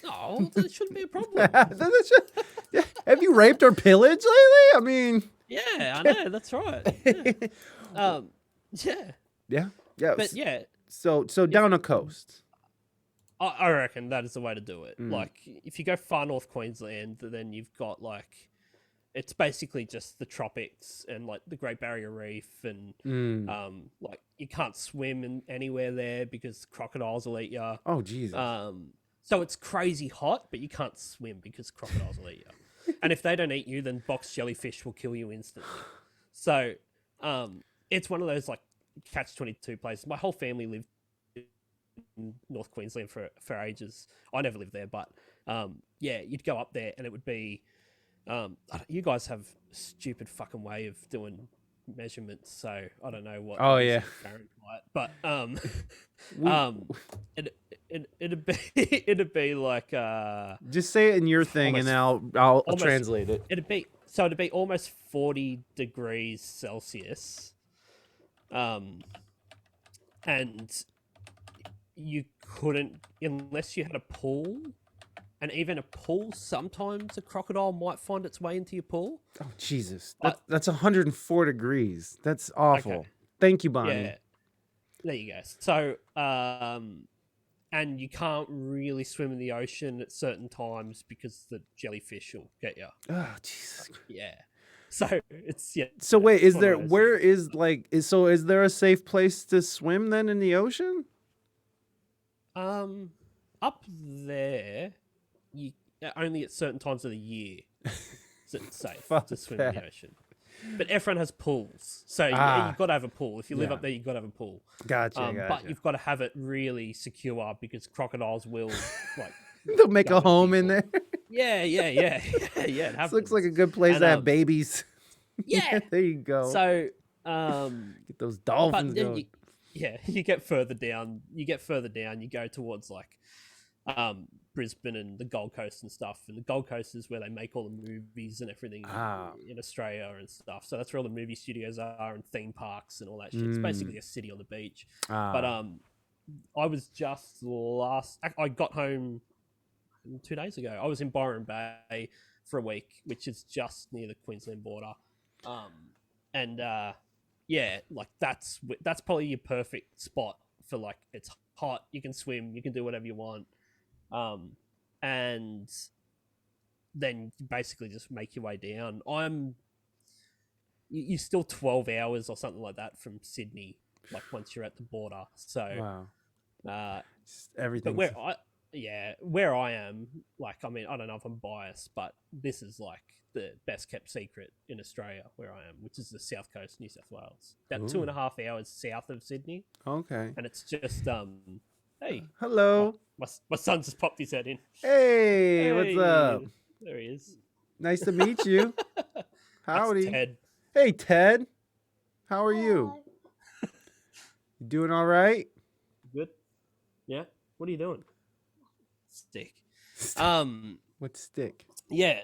Oh, that shouldn't be a problem. Have you raped or pillaged lately? I mean, yeah, I know. That's right. Yeah. Yeah. But yeah. So down a coast. I reckon that is the way to do it. Like, if you go far north Queensland, then you've got like, it's basically just the tropics and like the Great Barrier Reef, and like you can't swim anywhere there because crocodiles will eat you. Oh Jesus! So it's crazy hot, but you can't swim because crocodiles will eat you. And if they don't eat you, then box jellyfish will kill you instantly. So it's one of those like catch-22 places. My whole family lived in North Queensland for ages. I never lived there, but you'd go up there and it would be you guys have a stupid fucking way of doing measurements, so I don't know what Fahrenheit, but it'd be like just say it in your thing and I'll translate it. It'd be almost 40 degrees Celsius, and you couldn't, unless you had a pool, and even a pool, sometimes a crocodile might find its way into your pool. Oh, Jesus. That's 104 degrees. That's awful. Okay. Thank you, Bonnie. Yeah. There you go. So, and you can't really swim in the ocean at certain times because the jellyfish will get you. Oh, Jesus. Yeah. So it's So wait, is there is there a safe place to swim then in the ocean? Up there, you only at certain times of the year is it safe to swim in the ocean. But everyone has pools, so you've got to have a pool. If you live up there, you've got to have a pool. Gotcha. But you've got to have it really secure because crocodiles will like they'll make a home in there. Yeah. This looks like a good place to have babies. Yeah, there you go. So get those dolphins going. You get further down. You go towards like Brisbane and the Gold Coast and stuff. And the Gold Coast is where they make all the movies and everything in Australia and stuff. So that's where all the movie studios are and theme parks and all that shit. It's basically a city on the beach. But I was just I got home 2 days ago. I was in Byron Bay for a week, which is just near the Queensland border. Like that's probably your perfect spot for like, it's hot, you can swim, you can do whatever you want, and then you basically just make your way down. You're still 12 hours or something like that from Sydney, like once you're at the border. So Everything. But where I am, like, I mean, I don't know if I'm biased, but this is like the best kept secret in Australia where I am, which is the south coast, New South Wales, about 2.5 hours south of Sydney. Okay. And it's just hey, hello. My son just popped his head in. Hey, what's up? There he is. Nice to meet you. Howdy. That's Ted. Hey, Ted. How are you? You doing all right? Good. Yeah. What are you doing? Stick. What stick? Yeah.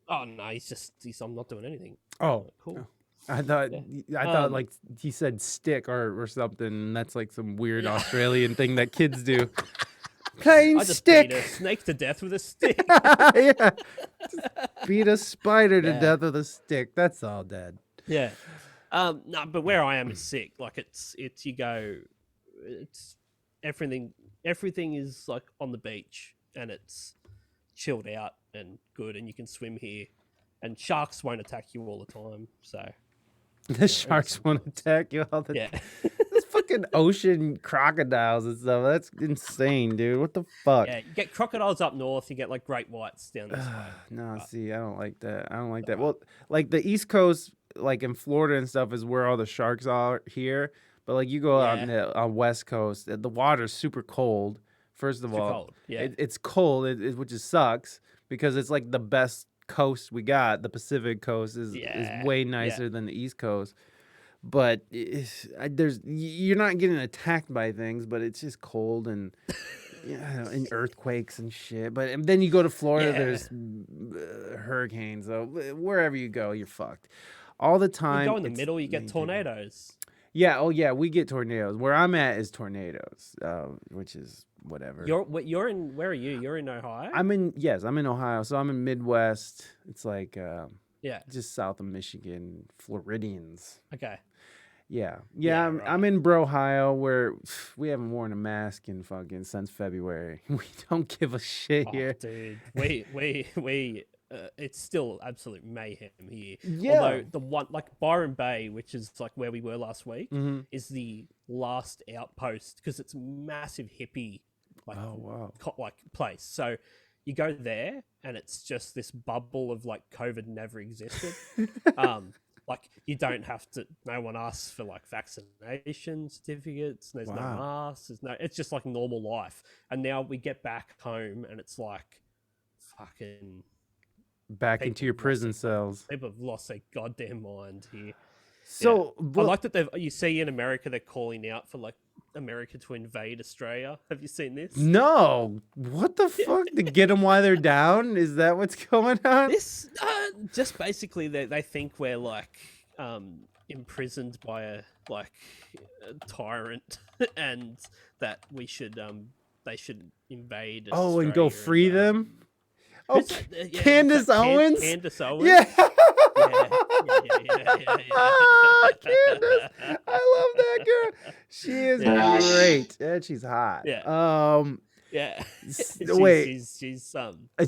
Oh no, I'm not doing anything. Oh, cool. I thought like he said stick or something. And that's like some weird Australian thing that kids do. Playing I just stick. beat a snake to death with a stick. Yeah. Just beat a spider to death with a stick. That's all, Dad. Yeah. No, but where I am is sick. Like it's everything is like on the beach and it's chilled out and good and you can swim here and sharks won't attack you all the time. So the sharks won't attack you all the time. Yeah. Those fucking ocean crocodiles and stuff. That's insane, dude. What the fuck? Yeah, you get crocodiles up north, you get like great whites down this way. No, see, I don't like that. I don't like that. Well, like the East Coast, like in Florida and stuff, is where all the sharks are here. But like you go out on West Coast, the water's super cold. First of all, cold. Yeah. It's cold, which just sucks because it's like the best coast we got. The Pacific Coast is way nicer than the East Coast. But you're not getting attacked by things, but it's just cold and and earthquakes and shit. But then you go to Florida, there's hurricanes. So wherever you go, you're fucked all the time. You go in the middle, you get tornadoes. Yeah. Oh, yeah. We get tornadoes. Where I'm at is tornadoes, which is whatever. You're in. Where are you? You're in Ohio. I'm in Ohio. So I'm in Midwest. It's like just south of Michigan, Floridians. Okay. Yeah. I'm in Brohio, where we haven't worn a mask in fucking since February. We don't give a shit here, dude. We it's still absolute mayhem here. Yeah. Although the one like Byron Bay, which is like where we were last week, is the last outpost because it's a massive hippie like place. So you go there and it's just this bubble of like COVID never existed. Like you don't have to. No one asks for like vaccination certificates. There's no masks. It's just like normal life. And now we get back home and it's like fucking back into your prison cells. People have lost their goddamn mind here. So I like that you see in America they're calling out for like America to invade Australia. Have you seen this? No. What the fuck? To get them while they're down? Is that what's going on? This just basically they think we're like imprisoned by a tyrant and that we should they should invade Australia and go free them? Oh, yeah, Candace Owens? Candace Owens? Yeah. Yeah. Candace. I love that girl. She is great. And she's hot. Yeah. Yeah. Wait. She's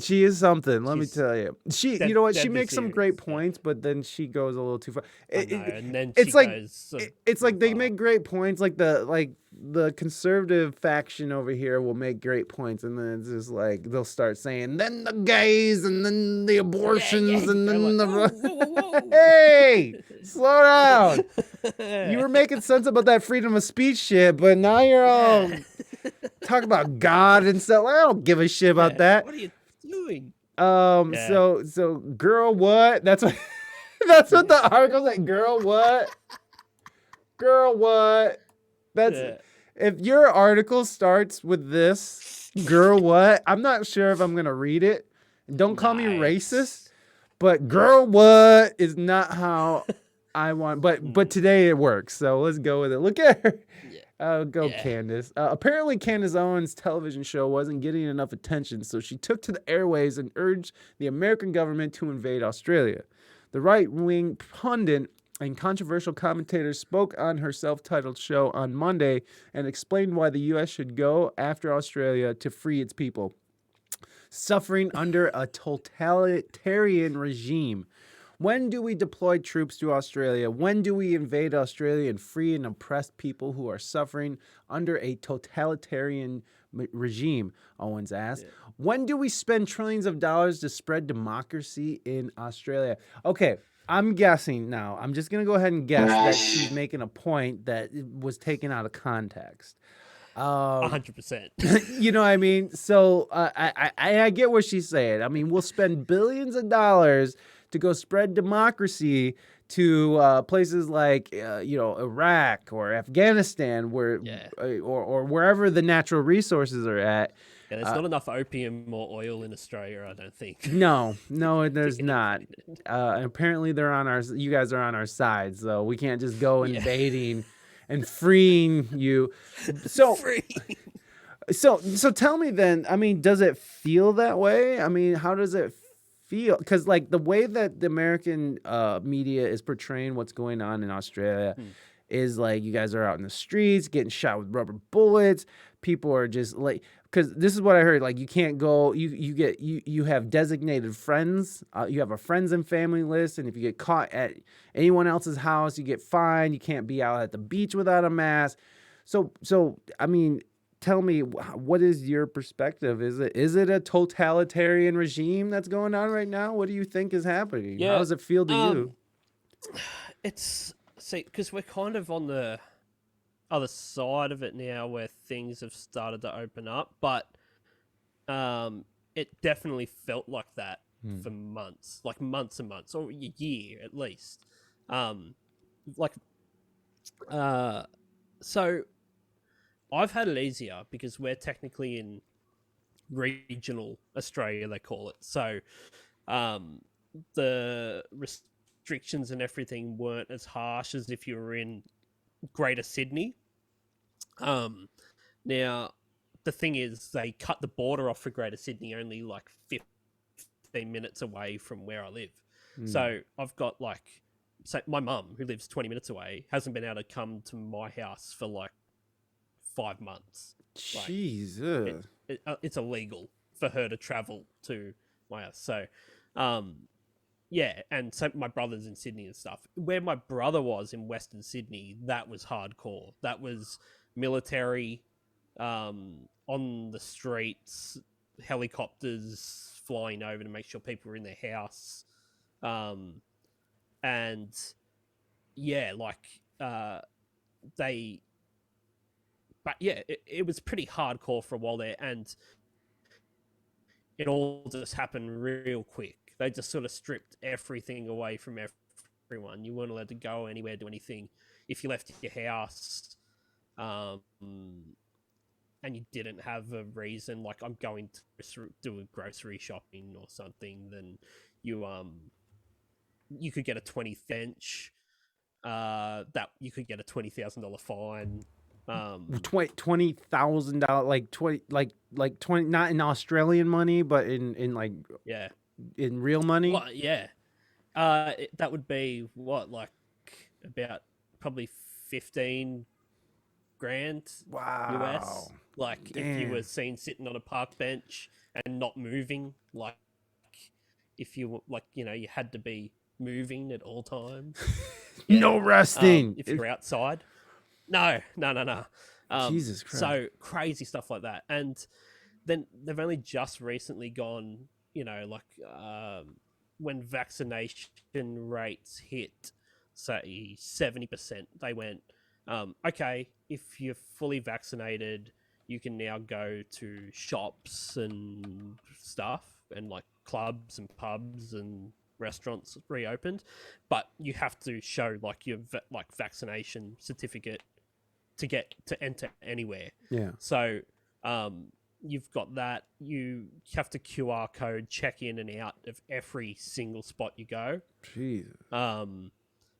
she is something. Let me tell you. You know what? She makes some great serious, points, but then she goes a little too far. And then it's she like goes it's like they make great points. Like the conservative faction over here will make great points, and then it's just like they'll start saying, then the gays, and then the abortions, and then whoa. Hey, slow down. You were making sense about that freedom of speech shit, but now you're all talking about God and stuff. I don't give a shit about that. What are you doing? So girl, what? That's what the article said. Girl, what? Girl, what? That's if your article starts with this, girl, what? I'm not sure if I'm gonna read it. Don't call me racist, but girl, what is not how I want. But today it works, so let's go with it. Look at her. Candace. Apparently, Candace Owens' television show wasn't getting enough attention, so she took to the airways and urged the American government to invade Australia. The right-wing pundit and controversial commentator spoke on her self-titled show on Monday and explained why the U.S. should go after Australia to free its people, suffering under a totalitarian regime. When do we deploy troops to Australia? When do we invade Australia and free and oppress people who are suffering under a totalitarian regime? Owens asked. Yeah. When do we spend trillions of dollars to spread democracy in Australia? Okay, I'm guessing now. I'm just going to go ahead and guess that she's making a point that was taken out of context. 100%. You know what I mean? So I get what she's saying. I mean, we'll spend billions of dollars to go spread democracy to places like Iraq or Afghanistan, where or wherever the natural resources are at. Yeah, there's not enough opium or oil in Australia, I don't think. No, there's not. And apparently, you guys are on our side, so we can't just go invading and freeing you. So, so tell me then. I mean, does it feel that way? I mean, how does it feel? Because like the way that the American media is portraying what's going on in Australia is like you guys are out in the streets getting shot with rubber bullets. People are just like, because this is what I heard. Like you can't go. You have designated friends. You have a friends and family list, and if you get caught at anyone else's house, you get fined. You can't be out at the beach without a mask. So I mean, tell me, what is your perspective? Is it a totalitarian regime that's going on right now? What do you think is happening? How does it feel to you? Because we're kind of on the other side of it now, where things have started to open up, but it definitely felt like that for months, like months and months, or a year at least. So I've had it easier because we're technically in regional Australia, they call it. So the restrictions and everything weren't as harsh as if you were in Greater Sydney. Now, the thing is, they cut the border off for Greater Sydney only like 15 minutes away from where I live. So I've got my mum, who lives 20 minutes away, hasn't been able to come to my house for like 5 months. Jesus. It's illegal for her to travel to my house. So, and so my brother's in Sydney and stuff. Where my brother was in Western Sydney, that was hardcore. That was military, on the streets, helicopters flying over to make sure people were in their house. It was pretty hardcore for a while there, and it all just happened real quick. They just sort of stripped everything away from everyone. You weren't allowed to go anywhere, do anything. If you left your house, and you didn't have a reason, like I'm going to do a grocery shopping or something, then you could get a 20 bench. That you could get a $20,000 fine. $20,000, like 20, not in Australian money, but in in real money. Well, that would be about probably 15 grand. Wow. US. Like Damn. if you were seen sitting on a park bench and not moving, like if you you had to be moving at all times. No resting. If you're outside. No. Jesus Christ. So crazy stuff like that. And then they've only just recently gone, when vaccination rates hit, say 70%, they went, okay, if you're fully vaccinated, you can now go to shops and stuff, and like clubs and pubs and restaurants reopened, but you have to show like your vaccination certificate to enter anywhere. Yeah. So you've got that. You have to QR code check in and out of every single spot you go. Jesus.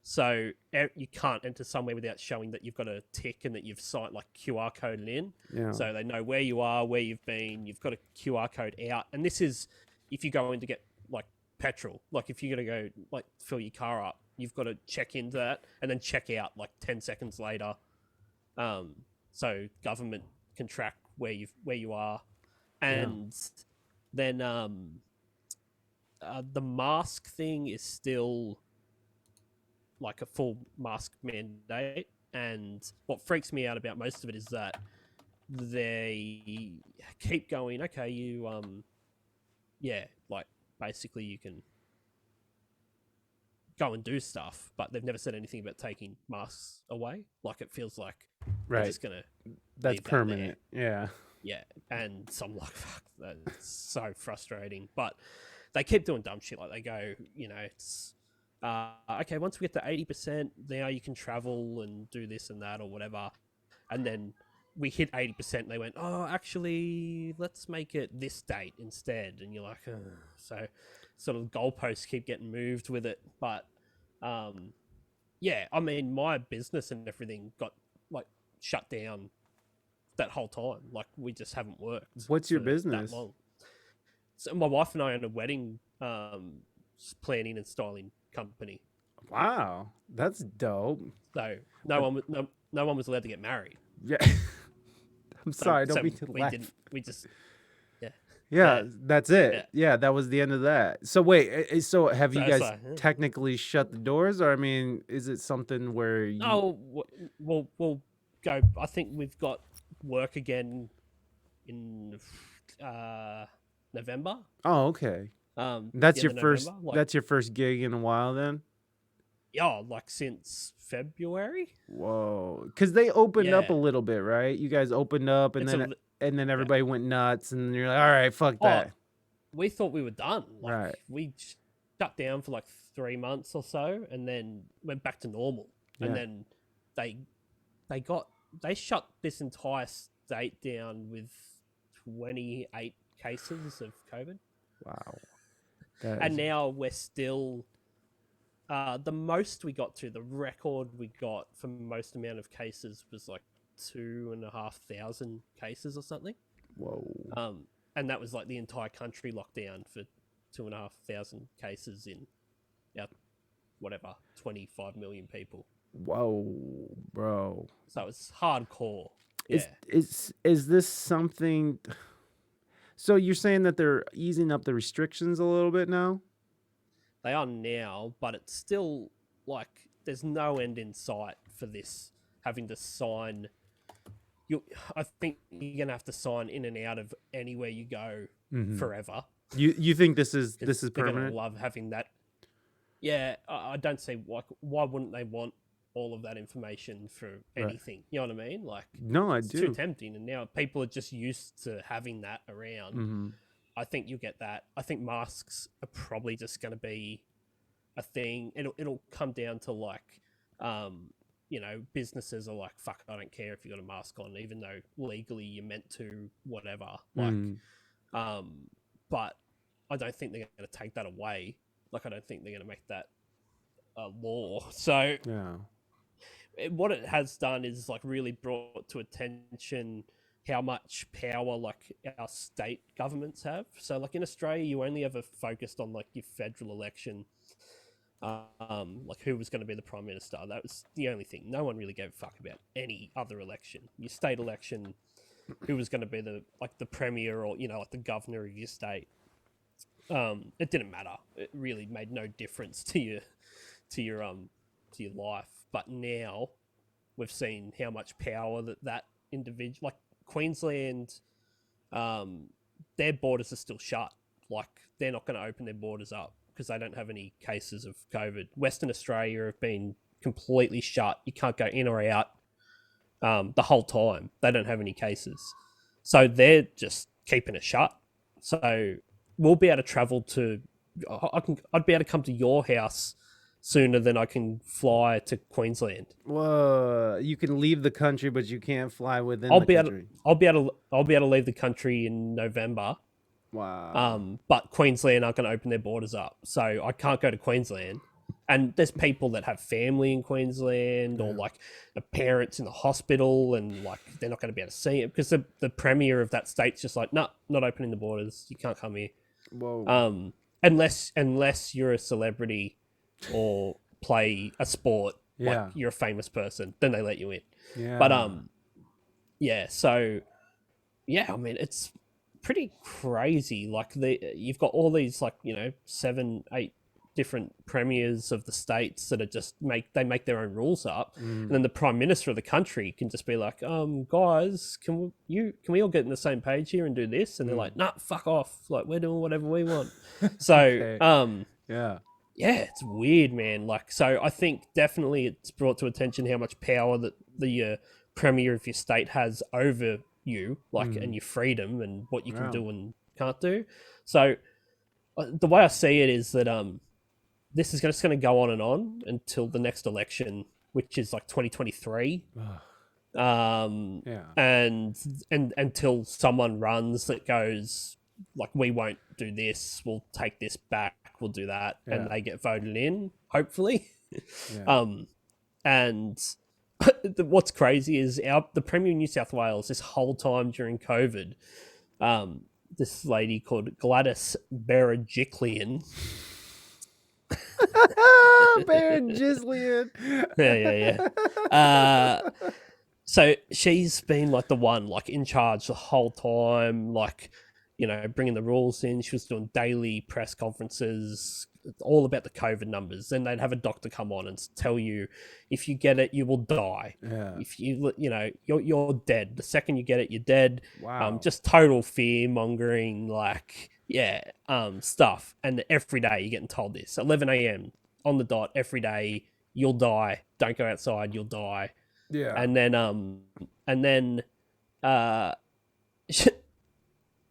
So you can't enter somewhere without showing that you've got a tick and that you've signed, like QR coded in. Yeah. So they know where you are, where you've been. You've got a QR code out, and this is if you go in to get like petrol. Like if you're gonna go like fill your car up, you've got to check into that and then check out like 10 seconds later. So government can track where you are, and then the mask thing is still like a full mask mandate, and what freaks me out about most of it is that they keep going, okay, you like basically you can go and do stuff, but they've never said anything about taking masks away. Like it feels like they're Right. just gonna That's leave that there. permanent. Yeah. Yeah, and so I'm like, fuck, that's so frustrating. But they keep doing dumb shit. Like they go, it's okay. Once we get to 80%, now you can travel and do this and that or whatever. And then we hit 80%. And they went, oh, actually, let's make it this date instead. And you're like, ugh. So sort of goalposts keep getting moved with it. But yeah, I mean, my business and everything got like shut down that whole time. Like we just haven't worked. What's your for business? That long. So my wife and I own a wedding planning and styling company. Wow, that's dope. So no one was allowed to get married. Yeah. I'm sorry, don't be too we laugh. didn't. We just Yeah, that's it. Yeah, that was the end of that. So wait, so have you So it's guys like, technically shut the doors, or I mean, is it something where you? Oh, we'll go. I think we've got work again in November. Oh, okay. That's your first. That's your first gig in a while, then. Yeah, like since February. Whoa, because they opened up a little bit, right? You guys opened up, and then everybody went nuts, and you're like, all right, fuck that. We thought we were done. Like, right. We shut down for like 3 months or so, and then went back to normal. Yeah. And then they shut this entire state down with 28 cases of COVID. Wow. And now we're still the most we got to, the record we got for most amount of cases was like 2,500 cases or something. Whoa. And that was like the entire country locked down for 2,500 cases in whatever 25 million people. Whoa, bro. So it's hardcore. Yeah. Is this something? So you're saying that they're easing up the restrictions a little bit now? They are now, but it's still like there's no end in sight for this. Having to sign, I think you're gonna have to sign in and out of anywhere you go forever. You think this is permanent? They're gonna love having that. Yeah, I don't see why wouldn't they want all of that information for anything? Right. You know what I mean? Like, no, I do. It's too tempting, and now people are just used to having that around. I think you'll get that. I think masks are probably just going to be a thing. It'll come down to like, businesses are like, fuck, I don't care if you got a mask on, even though legally you're meant to, whatever. Like, but I don't think they're going to take that away. Like, I don't think they're going to make that a law. So what it has done is like really brought to attention how much power like our state governments have. So like in Australia, you only ever focused on like your federal election, like who was going to be the prime minister. That was the only thing. No one really gave a fuck about any other election. Your state election, who was going to be the premier or like the governor of your state. It didn't matter. It really made no difference to your life. But now we've seen how much power that individual, like Queensland, their borders are still shut. Like they're not going to open their borders up because they don't have any cases of COVID. Western Australia have been completely shut. You can't go in or out the whole time. They don't have any cases. So they're just keeping it shut. So we'll be able to travel to, I'd be able to come to your house sooner than I can fly to Queensland. Whoa! You can leave the country, but you can't fly within the country. I'll be able to leave the country in November. Wow. But Queensland aren't going to open their borders up, so I can't go to Queensland. And there's people that have family in Queensland or like a parents in the hospital, and like they're not going to be able to see it because the premier of that state's just like, no, not opening the borders. You can't come here. Whoa. Unless you're a celebrity or play a sport, like you're a famous person, then they let you in. Yeah. But so I mean, it's pretty crazy. Like you've got all these 7, 8 different premiers of the states that are just make their own rules up, and then the prime minister of the country can just be like, guys, can we all get in the same page here and do this? And they're like, nah, fuck off. Like, we're doing whatever we want. So, Okay. yeah, it's weird, man. Like, so I think definitely it's brought to attention how much power that the premier of your state has over you, and your freedom and what you can do and can't do. So the way I see it is that this is just going to go on and on until the next election, which is like 2023. And until someone runs that goes like, we won't do this, we'll take this back, we'll do that, and they get voted in, hopefully. And what's crazy is the Premier of New South Wales this whole time during COVID, this lady called Gladys Berejiklian. Berejiklian. Yeah. So she's been like the one like in charge the whole time, like, bringing the rules in. She was doing daily press conferences, all about the COVID numbers. Then they'd have a doctor come on and tell you, if you get it, you will die. Yeah. If you're dead. The second you get it, you're dead. Wow. Just total fear mongering, stuff. And every day you're getting told this. 11 a.m. on the dot every day, you'll die. Don't go outside, you'll die. Yeah. And then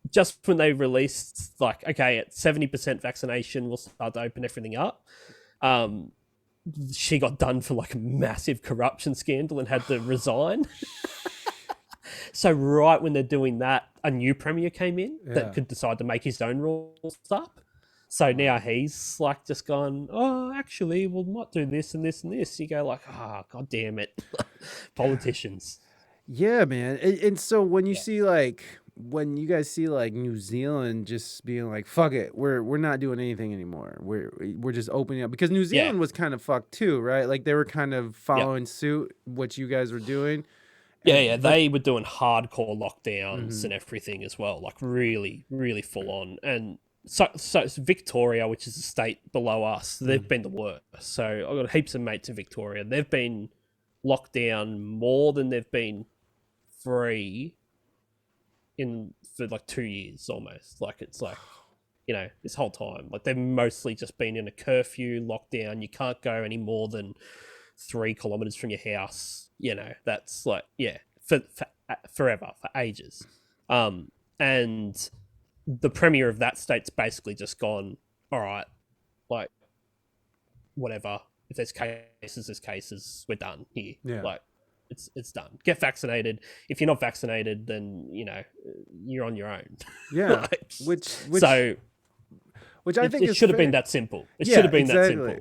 just when they released, okay, at 70% vaccination, we'll start to open everything up. She got done for a massive corruption scandal and had to resign. So right when they're doing that, a new premier came in that could decide to make his own rules up. So now he's just gone, actually, we might do this and this and this. You go God damn it, politicians. Yeah, man. And so when you see when you guys see New Zealand just being like, fuck it, we're not doing anything anymore. We're just opening up, because New Zealand was kind of fucked too, right? They were kind of following suit what you guys were doing. They were doing hardcore lockdowns and everything as well, really, really full on. And so it's Victoria, which is a state below us, they've been the worst. So I've got heaps of mates in Victoria. They've been locked down more than they've been free for 2 years almost. This whole time, they've mostly just been in a curfew lockdown. You can't go any more than 3 kilometers from your house. That's for forever, for ages. And the premier of that state's basically just gone, all right, whatever. If there's cases, we're done here. Yeah. It's done. Get vaccinated. If you're not vaccinated, then you're on your own. Yeah. Which I think it should have been that simple. It should have been that simple.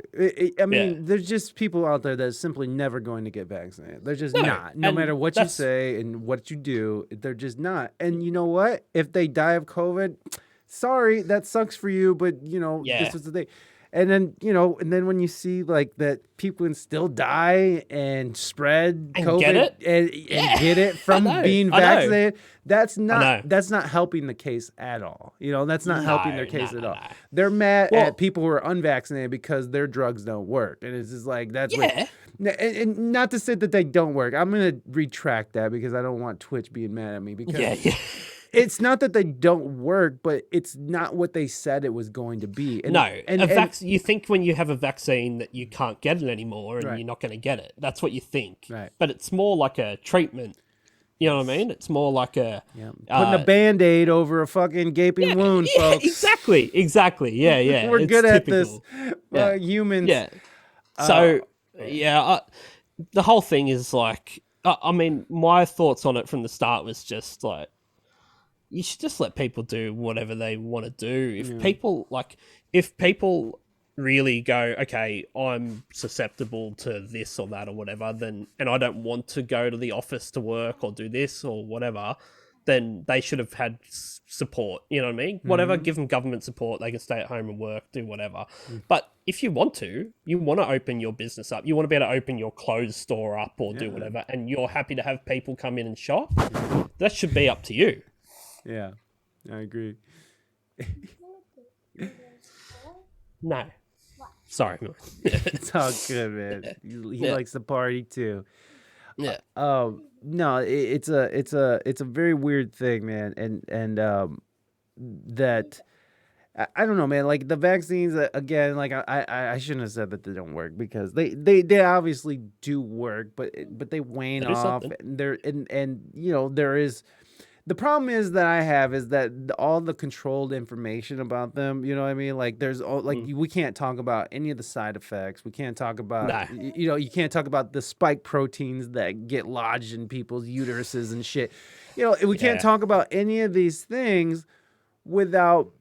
I mean, there's just people out there that are simply never going to get vaccinated. They're just not. No matter what you say and what you do, they're just not. And you know what? If they die of COVID, sorry, that sucks for you. But this is the thing. And then, when you see that people can still die and spread and COVID get it? and get it from being vaccinated, that's not helping the case at all. That's not helping their case at all. They're mad at people who are unvaccinated because their drugs don't work, and it's just that's weird. And not to say that they don't work. I'm gonna retract that because I don't want Twitch being mad at me because. It's not that they don't work, but it's not what they said it was going to be. You think when you have a vaccine that you can't get it anymore and you're not going to get it. That's what you think. Right. But it's more like a treatment. You know what I mean? It's more like a... putting a Band-Aid over a fucking gaping wound, folks. Exactly. Yeah. We're good at this. Humans. Yeah. So, the whole thing is my thoughts on it from the start was just you should just let people do whatever they want to do. If people really go, okay, I'm susceptible to this or that or whatever, and I don't want to go to the office to work or do this or whatever, then they should have had support. You know what I mean? Whatever, give them government support. They can stay at home and work, do whatever. But if you want to open your business up, you want to be able to open your clothes store up or do whatever, and you're happy to have people come in and shop, that should be up to you. Yeah. I agree. No. Sorry. It's all good, man. He likes the party too. Yeah. No, it's a very weird thing, man, and that I don't know, man. Like the vaccines, again, like I shouldn't have said that they don't work because they obviously do work, but they wane That is off. something. And there is. The problem is that I have is that all the controlled information about them, you know what I mean? Like there's we can't talk about any of the side effects. We can't talk about you can't talk about the spike proteins that get lodged in people's uteruses and shit. We can't talk about any of these things without,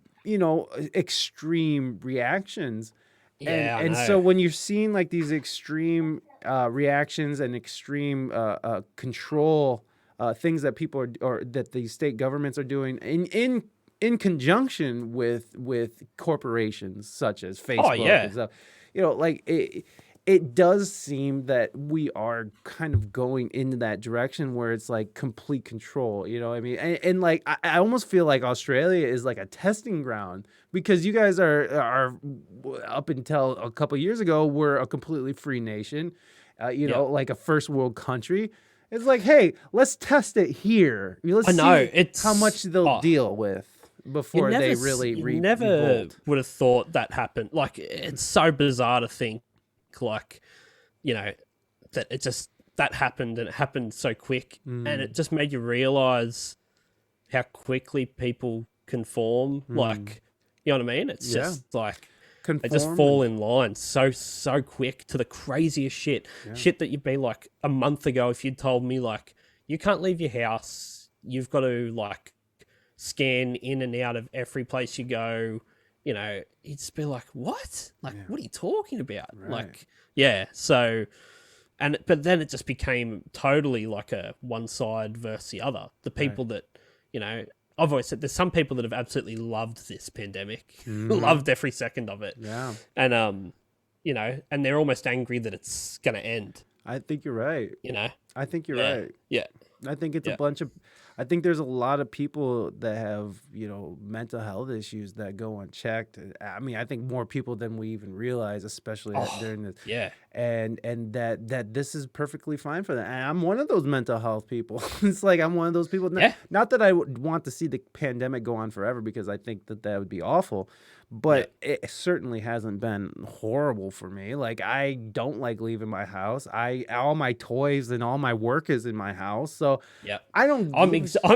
extreme reactions. Yeah, and so when you're seeing like these extreme reactions and extreme control things that people are, or that the state governments are doing in conjunction with corporations such as Facebook and stuff, like it does seem that we are kind of going into that direction where it's like complete control, you know what I mean? And like, I almost feel like Australia is like a testing ground because you guys are up until a couple years ago, were a completely free nation, like a first world country. It's like, hey, let's test it here. Let's see how much they'll deal with before they really never revolt. would have thought that happened. Like, it's so bizarre to think, like, that it just that happened and it happened so quick, and it just made you realize how quickly people conform. Like, you know what I mean? It's just like they just fall in line so quick to the craziest shit. Shit that you'd be like a month ago if you'd told me like you can't leave your house, you've got to like scan in and out of every place you go. You'd just be like, what? Like, what are you talking about? Right. Like, so, but then it just became totally like a one side versus the other. The people that, I've always said there's some people that have absolutely loved this pandemic, loved every second of it. Yeah. And, and they're almost angry that it's going to end. I think you're right. I think you're right. Yeah. I think it's I think there's a lot of people that have, mental health issues that go unchecked. I mean, I think more people than we even realize, especially during this. Yeah. And that this is perfectly fine for them. And I'm one of those mental health people. It's like I'm one of those people. Not that I would want to see the pandemic go on forever because I think that would be awful. But it certainly hasn't been horrible for me. Like, I don't like leaving my house. All my toys and all my work is in my house. So I don't. I'm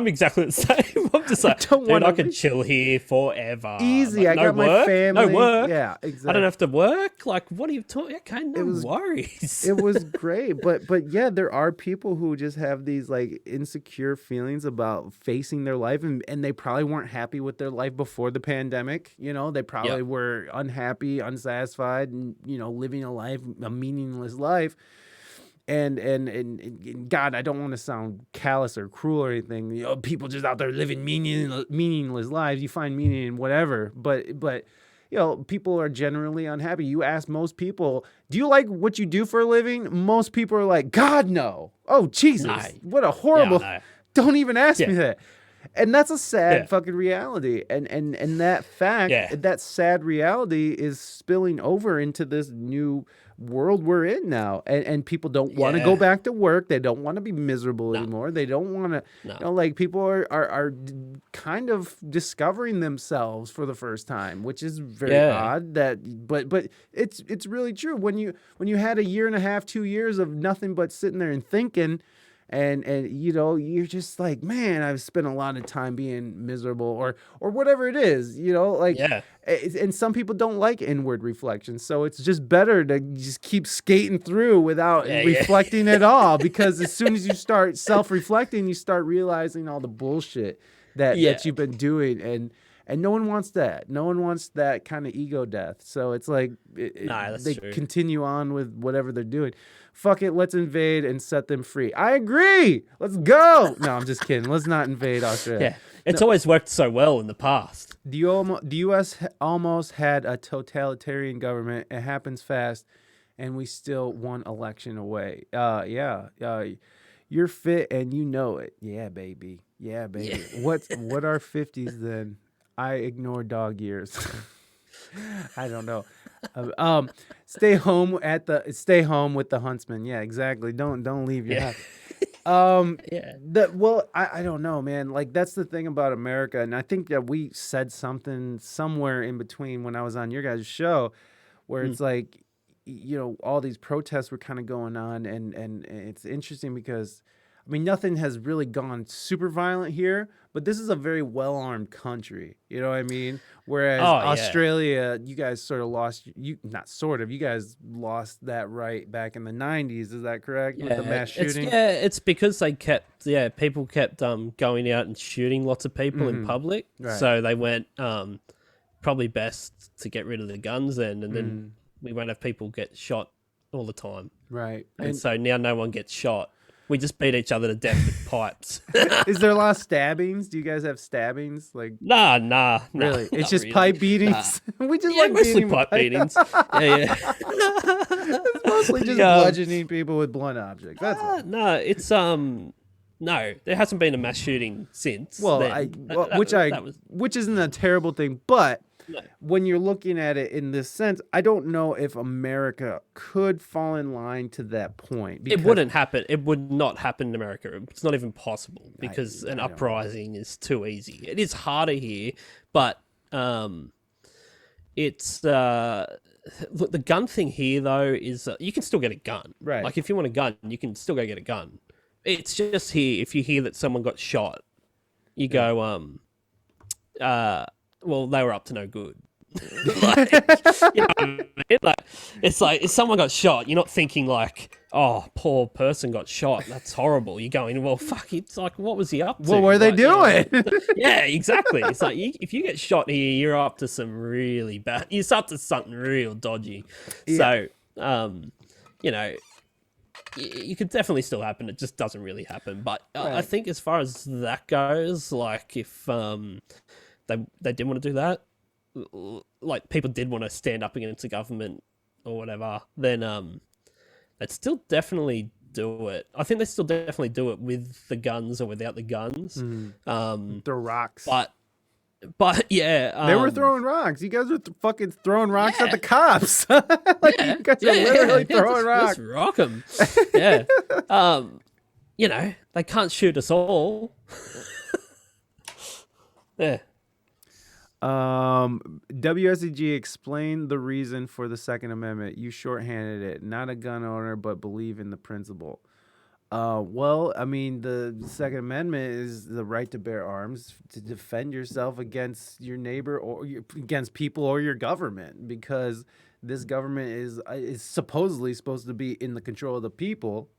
exactly the same. I'm just like, I can chill here forever. Easy. Like, I got my family. No work. Yeah, exactly. I don't have to work. Like, what are you talking? Okay, no worries. It was great, but yeah, there are people who just have these like insecure feelings about facing their life, and they probably weren't happy with their life before the pandemic. They probably were unhappy, unsatisfied, and living a meaningless life. And God, I don't want to sound callous or cruel or anything. People just out there living meaningless lives. You find meaning in whatever, but people are generally unhappy. You ask most people, do you like what you do for a living? Most people are like, God, no. Oh, Jesus, what a horrible. Don't even ask me that. And that's a sad fucking reality. And that fact, that sad reality is spilling over into this new world we're in now. And people don't want to go back to work. They don't want to be miserable anymore. They don't want to, like people are kind of discovering themselves for the first time, which is very odd but it's really true. When you had a year and a half, 2 years of nothing but sitting there and thinking, and you're just like, man, I've spent a lot of time being miserable or whatever it is, and some people don't like inward reflection. So it's just better to just keep skating through without reflecting at all, because as soon as you start self-reflecting, you start realizing all the bullshit that you've been doing. And no one wants that. No one wants that kind of ego death. So it's like they continue on with whatever they're doing. Fuck it, let's invade and set them free. I agree. Let's go. No, I'm just kidding. Let's not invade Australia. It's always worked so well in the past. The U.S. almost had a totalitarian government. It happens fast, and we still one election away. You're fit and you know it. Yeah, baby. Yeah, baby. What are 50s then? I ignore dog years. I don't know. Stay home with the huntsman. Yeah, exactly. Don't leave your house. Yeah. I don't know, man. Like that's the thing about America, and I think that we said something somewhere in between when I was on your guys' show, where it's like, all these protests were kind of going on, and it's interesting because, I mean, nothing has really gone super violent here, but this is a very well-armed country. You know what I mean? Whereas Australia, you guys sort of you guys lost that right back in the 90s. Is that correct? With the mass shooting? It's because people kept going out and shooting lots of people in public. Right. So they went probably best to get rid of the guns then, and then we won't have people get shot all the time. Right. And so now no one gets shot. We just beat each other to death with pipes. Is there a lot of stabbings? Do you guys have stabbings? Like Nah. Really? It's just pipe beatings. We just like mostly beating pipe beatings. Yeah. It's mostly just bludgeoning people with blunt objects. That's all. No, it's no, there hasn't been a mass shooting since. Well, then. Which isn't a terrible thing, but when you're looking at it in this sense, I don't know if America could fall in line to that point. It wouldn't happen. It would not happen in America. It's not even possible because an uprising is too easy. It is harder here, but it's look, the gun thing here though is you can still get a gun. Right. Like if you want a gun, you can still go get a gun. It's just here. If you hear that someone got shot, you go, well, they were up to no good. Like, you know what I mean? Like, it's like if someone got shot, you're not thinking like, oh, poor person got shot. That's horrible. You're going, well, fuck. It's like, what was he up to? What were they doing? Yeah, exactly. It's like if you get shot here, you're up to some really bad. You're up to something real dodgy. Yeah. So, you could definitely still happen. It just doesn't really happen. But I think as far as that goes, like if they did want to do that, like people did want to stand up against the government or whatever, then they'd still definitely do it. I think they still definitely do it with the guns or without the guns. The rocks. But yeah, they were throwing rocks. You guys were fucking throwing rocks at the cops. You guys are literally throwing rocks. Let's rock them. Yeah. They can't shoot us all. Yeah. WSEG explained the reason for the Second Amendment. You shorthanded it. Not a gun owner, but believe in the principle. Well, I mean, the Second Amendment is the right to bear arms to defend yourself against your neighbor or against people or your government, because this government is supposedly supposed to be in the control of the people.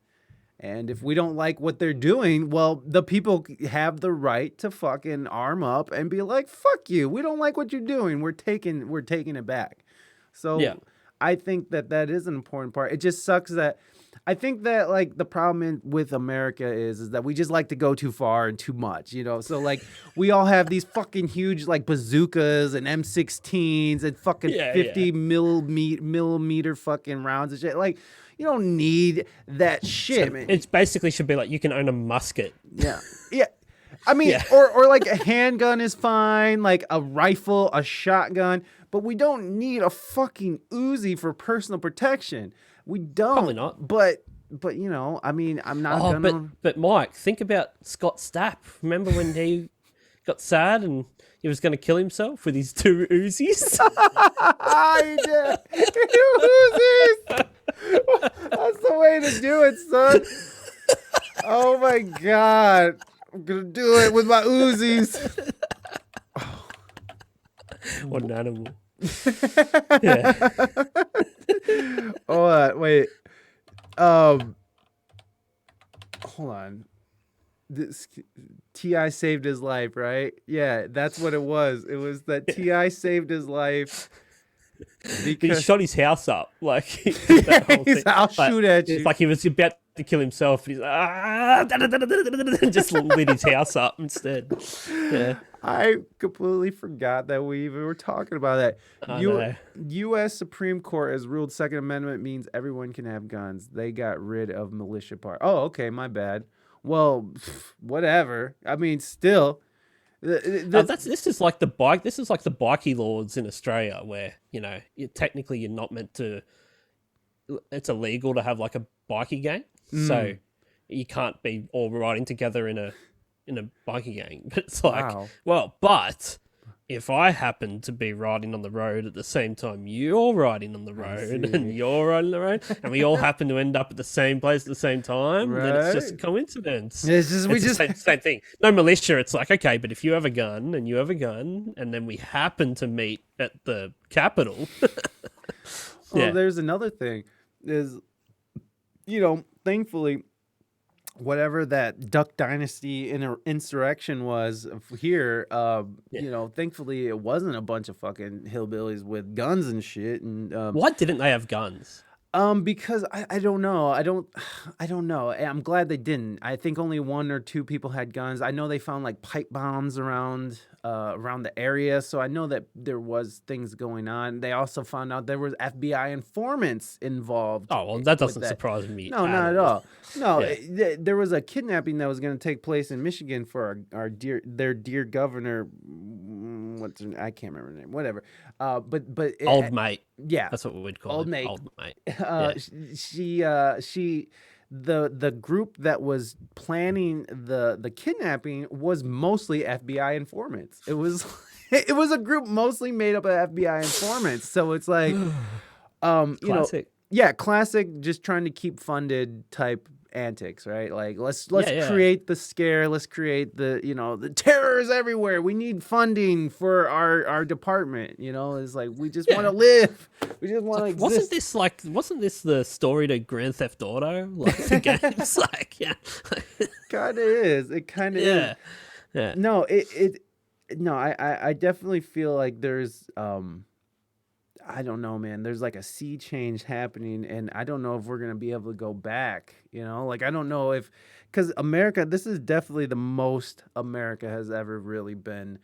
And if we don't like what they're doing, well, the people have the right to fucking arm up and be like, fuck you. We don't like what you're doing. We're taking it back. So I think that is an important part. It just sucks that I think that like the problem with America is that we just like to go too far and too much, So like we all have these fucking huge like bazookas and M16s and fucking 50 millimeter fucking rounds and shit. Like, you don't need that shit, man. It basically should be like you can own a musket. Yeah. I mean, or like a handgun is fine, like a rifle, a shotgun, but we don't need a fucking Uzi for personal protection. We don't. Probably not. But I mean, I'm not gonna. But Mike, think about Scott Stapp. Remember when he got sad and he was going to kill himself with his 2 Uzis? He did. 2 Uzis. That's the way to do it, son. Oh my God. I'm going to do it with my Uzis. What an animal. Wait. Hold on. This T.I. saved his life, right? Yeah, that's what it was. It was that T.I. saved his life. Because he shot his house up. Like, I'll shoot at you. It's like he was about to kill himself. And he's like, just lit his house up instead. Yeah. I completely forgot that we even were talking about that. U.S. Supreme Court has ruled Second Amendment means everyone can have guns. They got rid of militia part. Oh, okay, my bad. Well, whatever. I mean, still. This is like the bike. This is like the bikey laws in Australia, where technically you're not meant to. It's illegal to have like a bikie gang, so you can't be all riding together in a bikie gang. But it's like, well, but if I happen to be riding on the road at the same time you're riding on the road and you're riding the road, and we all happen to end up at the same place at the same time, then it's just a coincidence. It's just same thing. No militia. It's like, okay, but if you have a gun and you have a gun, and then we happen to meet at the Capitol. Well, there's another thing. Is, thankfully, whatever that Duck Dynasty insurrection was here, thankfully it wasn't a bunch of fucking hillbillies with guns and shit. And why didn't they have guns? Because I don't know. I don't know. I'm glad they didn't. I think only 1 or 2 people had guns. I know they found like pipe bombs around the area, so I know that there was things going on. They also found out there was FBI informants involved. Oh, well, that doesn't surprise me. No, not at all. No, there was a kidnapping that was going to take place in Michigan for their dear governor. I can't remember her name. Whatever. But old mate. Yeah, that's what we'd call old it. mate. Old mate. The group that was planning the kidnapping was mostly FBI informants. It was a group mostly made up of FBI informants. So it's like, classic. Classic. Just trying to keep funded type antics, right? Like let's create the scare. Let's create the terrors everywhere. We need funding for our department. It's like we just want to live. We just want to exist. Wasn't this the story to Grand Theft Auto? Like the games, kind of is. It kind of is. Yeah. No, I definitely feel like there's I don't know, man. There's like a sea change happening, and I don't know if we're going to be able to go back, Like, I don't know because America, this is definitely the most America has ever really been,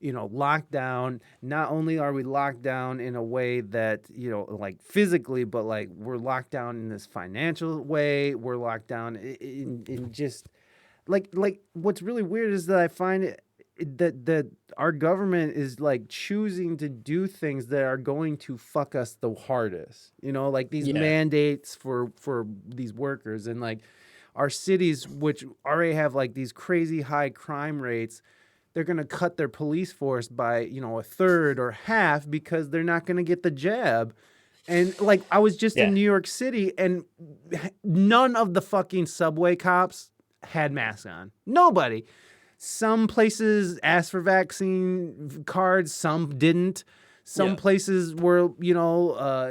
locked down. Not only are we locked down in a way that, like physically, but like we're locked down in this financial way. We're locked down in just like what's really weird is that I find it, that our government is like choosing to do things that are going to fuck us the hardest, like these mandates for these workers, and like our cities, which already have like these crazy high crime rates, they're going to cut their police force by, a third or half because they're not going to get the jab. And like, I was just in New York City, and none of the fucking subway cops had masks on. Nobody. Some places asked for vaccine cards, some didn't. Some places were,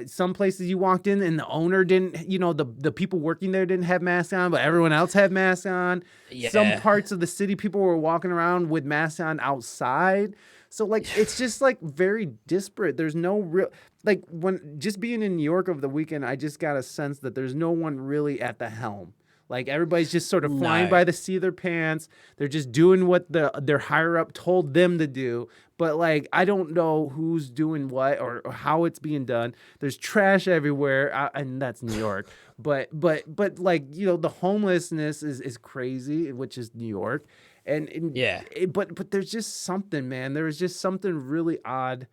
some places you walked in and the owner didn't, the people working there didn't have masks on, but everyone else had masks on. Yeah. Some parts of the city, people were walking around with masks on outside. So, like, it's just, like, very disparate. There's no real, like, when just being in New York over the weekend, I just got a sense that there's no one really at the helm. Like, everybody's just sort of flying by the seat of their pants. They're just doing what their higher up told them to do. But, like, I don't know who's doing what or how it's being done. There's trash everywhere, and that's New York. But like, the homelessness is crazy, which is New York. But there's just something, man. There is just something really odd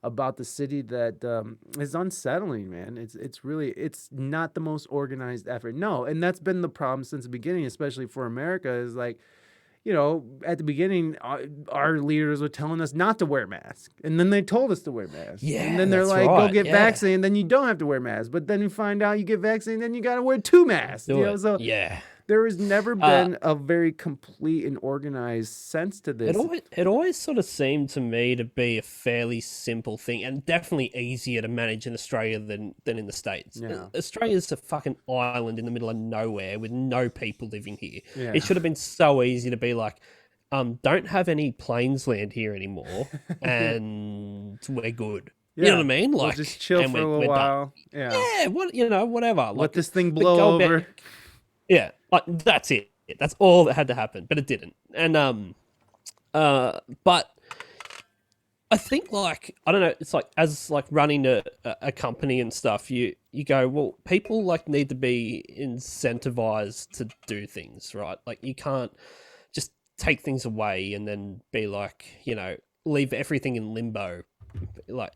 about the city that is unsettling, man. It's not the most organized effort. No, and that's been the problem since the beginning, especially for America, is like, at the beginning, our leaders were telling us not to wear masks. And then they told us to wear masks. Yeah, and then they're like, go get vaccinated, and then you don't have to wear masks. But then you find out you get vaccinated, then you got to wear 2 masks. There has never been a very complete and organized sense to this. It always sort of seemed to me to be a fairly simple thing, and definitely easier to manage in Australia than in the States. Yeah. Australia's a fucking island in the middle of nowhere with no people living here. Yeah. It should have been so easy to be like, don't have any planes land here anymore, and we're good. Yeah. You know what I mean? Like, we'll just chill for a little while. Yeah, whatever. Let this thing blow over. Yeah, like that's it. That's all that had to happen, but it didn't. And but I think like I don't know. It's like as like running a company and stuff. You go well. People like need to be incentivized to do things, right? Like you can't just take things away and then be like leave everything in limbo. Like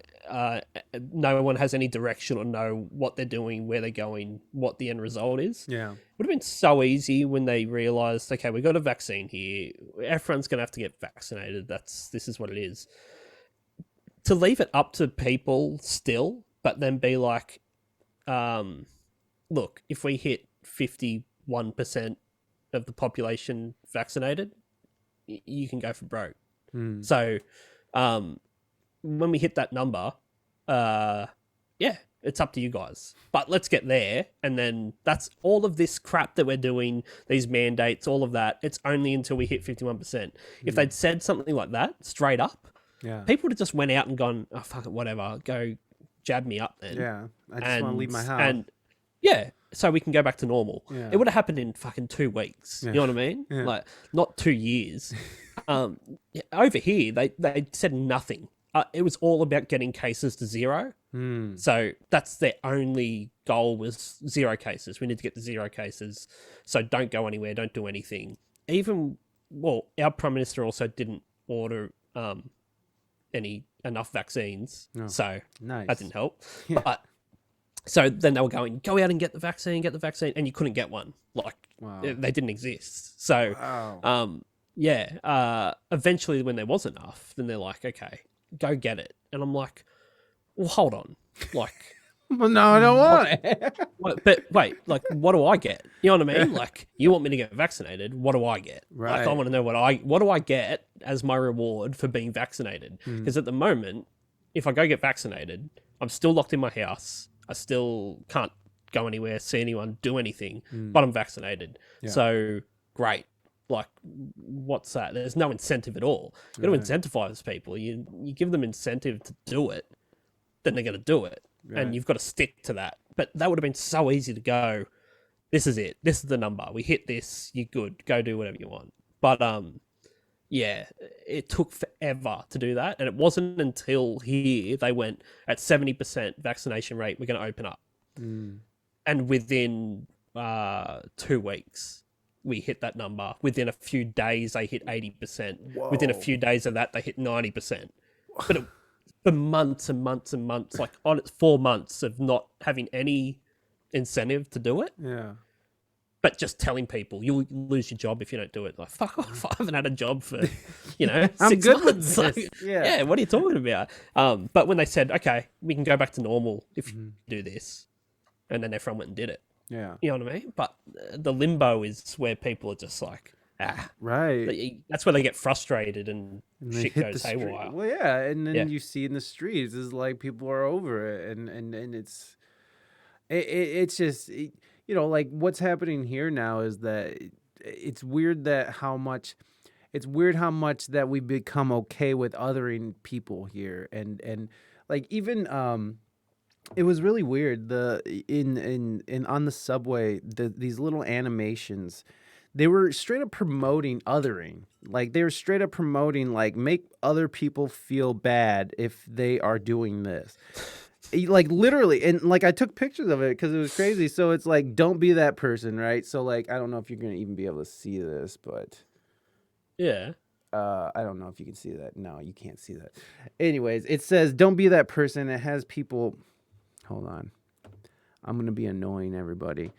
no one has any direction or know what they're doing, where they're going, what the end result is. Yeah. Would have been so easy when they realized, okay, we got a vaccine here. Everyone's gonna have to get vaccinated. This is what it is. To leave it up to people still, but then be like, look, if we hit 51% of the population vaccinated, you can go for broke. So, when we hit that number, yeah, it's up to you guys. But let's get there, and then that's all of this crap that we're doing, these mandates, all of that. It's only until we hit 51%. If they'd said something like that straight up, people would have just went out and gone, oh, fuck it, whatever, go jab me up then. Yeah, I just want to leave my house. And yeah, so we can go back to normal. Yeah. It would have happened in fucking 2 weeks. You know what I mean? Yeah. Like, not 2 years. Over here, they said nothing. It was all about getting cases to zero. So that's their only goal was 0 cases. We need to get to 0 cases. So don't go anywhere. Don't do anything. Our Prime Minister also didn't order enough vaccines. Oh, so nice. that didn't help. Yeah. But so then they were going, go out and get the vaccine, and you couldn't get one. Like, they didn't exist. So, eventually when there was enough, then they're like, okay, go get it. And I'm like, well, hold on. Like, well, no, I don't want it. But wait, like, what do I get? You know what I mean? Like, you want me to get vaccinated? What do I get? Right. Like, I want to know what do I get as my reward for being vaccinated? Because at the moment, if I go get vaccinated, I'm still locked in my house. I still can't go anywhere, see anyone, do anything, but I'm vaccinated. Yeah. So great. Like, what's that? There's no incentive at all. You got to incentivize people. You give them incentive to do it, then they're going to do it. Right. And you've got to stick to that. But that would have been so easy to go, this is it. This is the number. We hit this. You're good. Go do whatever you want. But, yeah, it took forever to do that. And it wasn't until here they went at 70% vaccination rate, we're going to open up. And within 2 weeks, we hit that number. Within a few days, they hit 80%. Whoa. Within a few days of that, they hit 90%. But for months and months and months, like on its 4 months of not having any incentive to do it. Yeah. But just telling people you'll lose your job if you don't do it. Like, fuck off. I haven't had a job for, 6 I'm good months. with this. Like, yeah, what are you talking about? But when they said, okay, we can go back to normal if you do this, and then everyone went and did it. Yeah. You know what I mean? But the limbo is where people are just like, right. That's where they get frustrated and shit goes haywire. Well, yeah, and then you see in the streets is like people are over it, and it's just like what's happening here now is that it's weird how much that we become okay with othering people here, and like even it was really weird in on the subway these little animations. They were straight up promoting othering. Like, they were straight up promoting, like, make other people feel bad if they are doing this. Like, literally. And, like, I took pictures of it because it was crazy. So it's like, don't be that person, right? So, like, I don't know if you're going to even be able to see this, but... Yeah. I don't know if you can see that. No, you can't see that. Anyways, it says, don't be that person. It has people... Hold on. I'm going to be annoying everybody.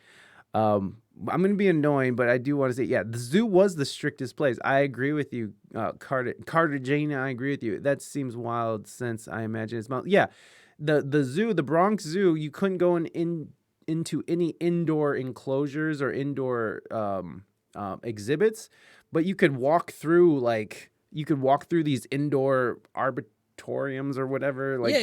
I'm going to be annoying, but I do want to say, the zoo was the strictest place. I agree with you, Cartagena. I agree with you. That seems wild since I imagine it's the zoo, the Bronx Zoo. You couldn't go into any indoor enclosures or indoor exhibits, but you could walk through these indoor arboreums or whatever. Like,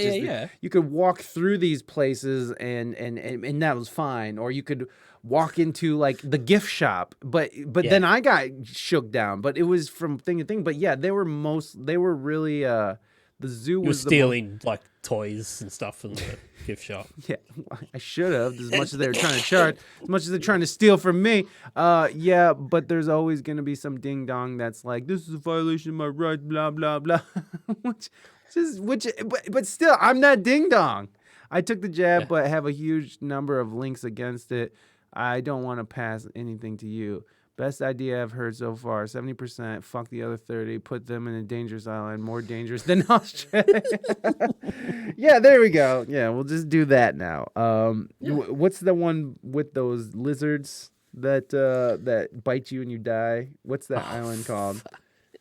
you could walk through these places and that was fine. Or you could walk into like the gift shop, but then I got shook down. But it was from thing to thing. But yeah, they were really the zoo was stealing like toys and stuff from the gift shop. Yeah, I should have, as much as they were trying to charge, as much as they're trying to steal from me. But there's always gonna be some ding dong that's like, this is a violation of my rights, blah blah blah. But still, I'm not ding dong. I took the jab, Yeah. but have a huge number of links against it. I don't want to pass anything to you. Best idea I've heard so far: 70%. Fuck the other 30. Put them in a dangerous island, more dangerous than Australia. Yeah, there we go. Yeah, we'll just do that now. What's the one with those lizards that bite you and you die? What's that island called?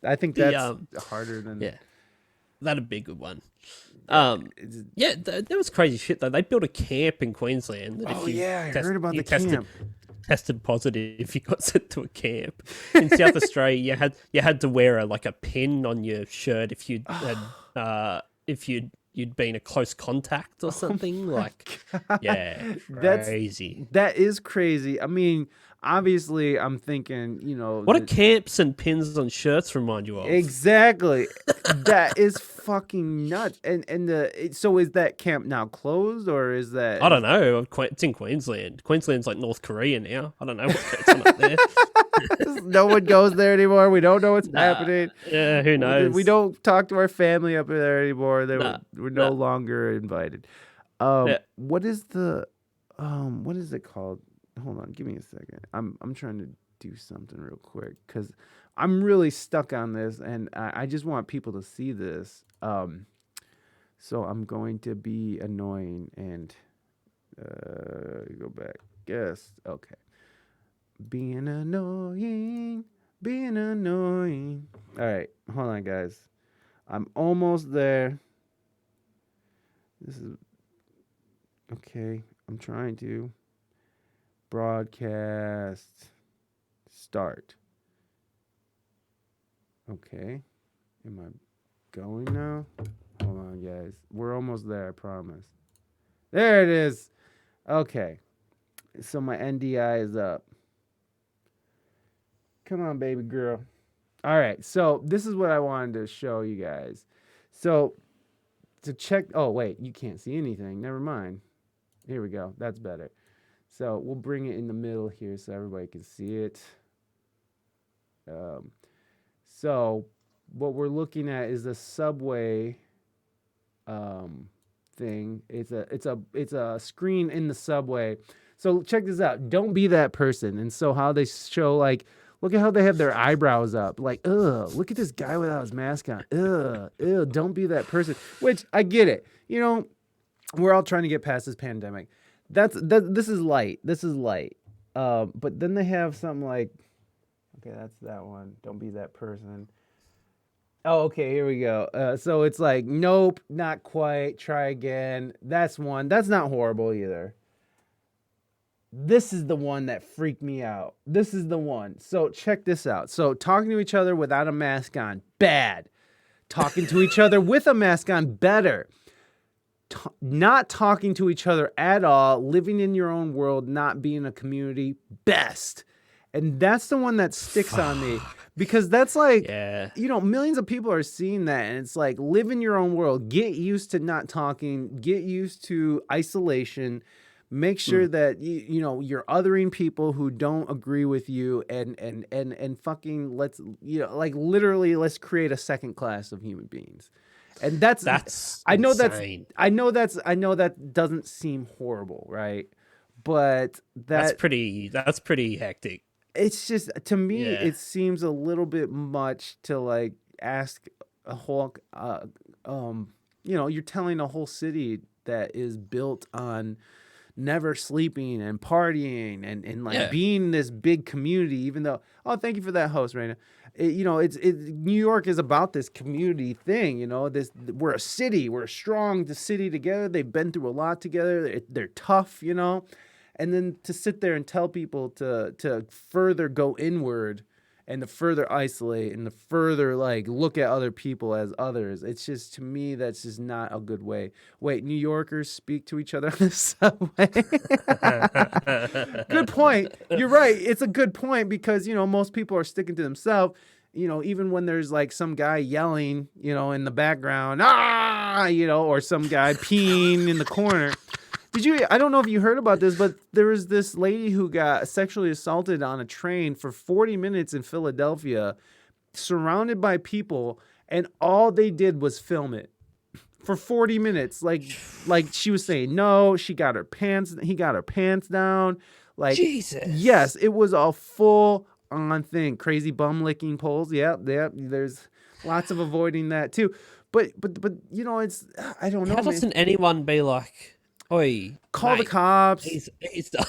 I think that's harder than. Yeah, that'd be a good one. It's- Yeah, that was crazy shit though. They built a camp in Queensland. That Oh if you yeah, I heard about the tested, camp. Tested positive, you got sent to a camp. In South Australia, you had to wear a pin on your shirt if you'd had you'd been a close contact or something. Yeah, crazy. That is crazy. I mean, obviously, I'm thinking, What do camps and pins on shirts remind you of? Exactly. That is fucking nuts. So is that camp now closed or is that? I don't know. It's in Queensland. Queensland's like North Korea now. I don't know what's going on up there. No one goes there anymore. We don't know what's happening. Yeah, who knows? We don't talk to our family up there anymore. We're no longer invited. What is what is it called? Hold on, give me a second. I'm trying to do something real quick because I'm really stuck on this, and I just want people to see this. So I'm going to be annoying and go back. Yes, okay. Being annoying. All right, hold on, guys. I'm almost there. This is okay. I'm trying to broadcast start. Okay. Am I going now? Hold on, guys. We're almost there, I promise. There it is. Okay. So my NDI is up. Come on, baby girl. All right. So this is what I wanted to show you guys. So to check. Oh, wait. You can't see anything. Never mind. Here we go. That's better. So we'll bring it in the middle here so everybody can see it. So what we're looking at is a subway thing. It's a screen in the subway. So check this out. Don't be that person. And so how they show look at how they have their eyebrows up. Look at this guy without his mask on. Don't be that person. Which I get it. We're all trying to get past this pandemic. This is light. But then they have something like, okay, that's that one. Don't be that person. Oh, okay, here we go. So it's like, nope, not quite. Try again. That's one. That's not horrible either. This is the one that freaked me out. This is the one. So check this out. So talking to each other without a mask on, bad. Talking to each other with a mask on, better. Not talking to each other at all, living in your own world, not being a community, best. And that's the one that sticks on me because that's millions of people are seeing that. And it's like, live in your own world, get used to not talking, get used to isolation, make sure that, you're othering people who don't agree with you and fucking literally let's create a second class of human beings. And that's I know insane. I know that doesn't seem horrible, right? But that's pretty hectic. It's just, to me, it seems a little bit much to ask a whole you're telling a whole city that is built on never sleeping and partying and being this big community, even though, thank you for that host, Reina. New York is about this community thing, we're a city, we're a strong city together. They've been through a lot together. They're tough, and then to sit there and tell people to further go inward and to further isolate and to further look at other people as others. It's just, to me, that's just not a good way. Wait, New Yorkers speak to each other on the subway? Good point. You're right. It's a good point because, most people are sticking to themselves. Even when there's some guy yelling, in the background, or some guy peeing in the corner. I don't know if you heard about this, but there was this lady who got sexually assaulted on a train for 40 minutes in Philadelphia, surrounded by people, and all they did was film it. for 40 minutes. Like she was saying no, he got her pants down. Like, Jesus. Yes, it was a full on thing. Crazy bum licking poles. Yep. There's lots of avoiding that too. But you know, it's, I don't know. How doesn't anyone be like, oi, call the mate, cops. He's up.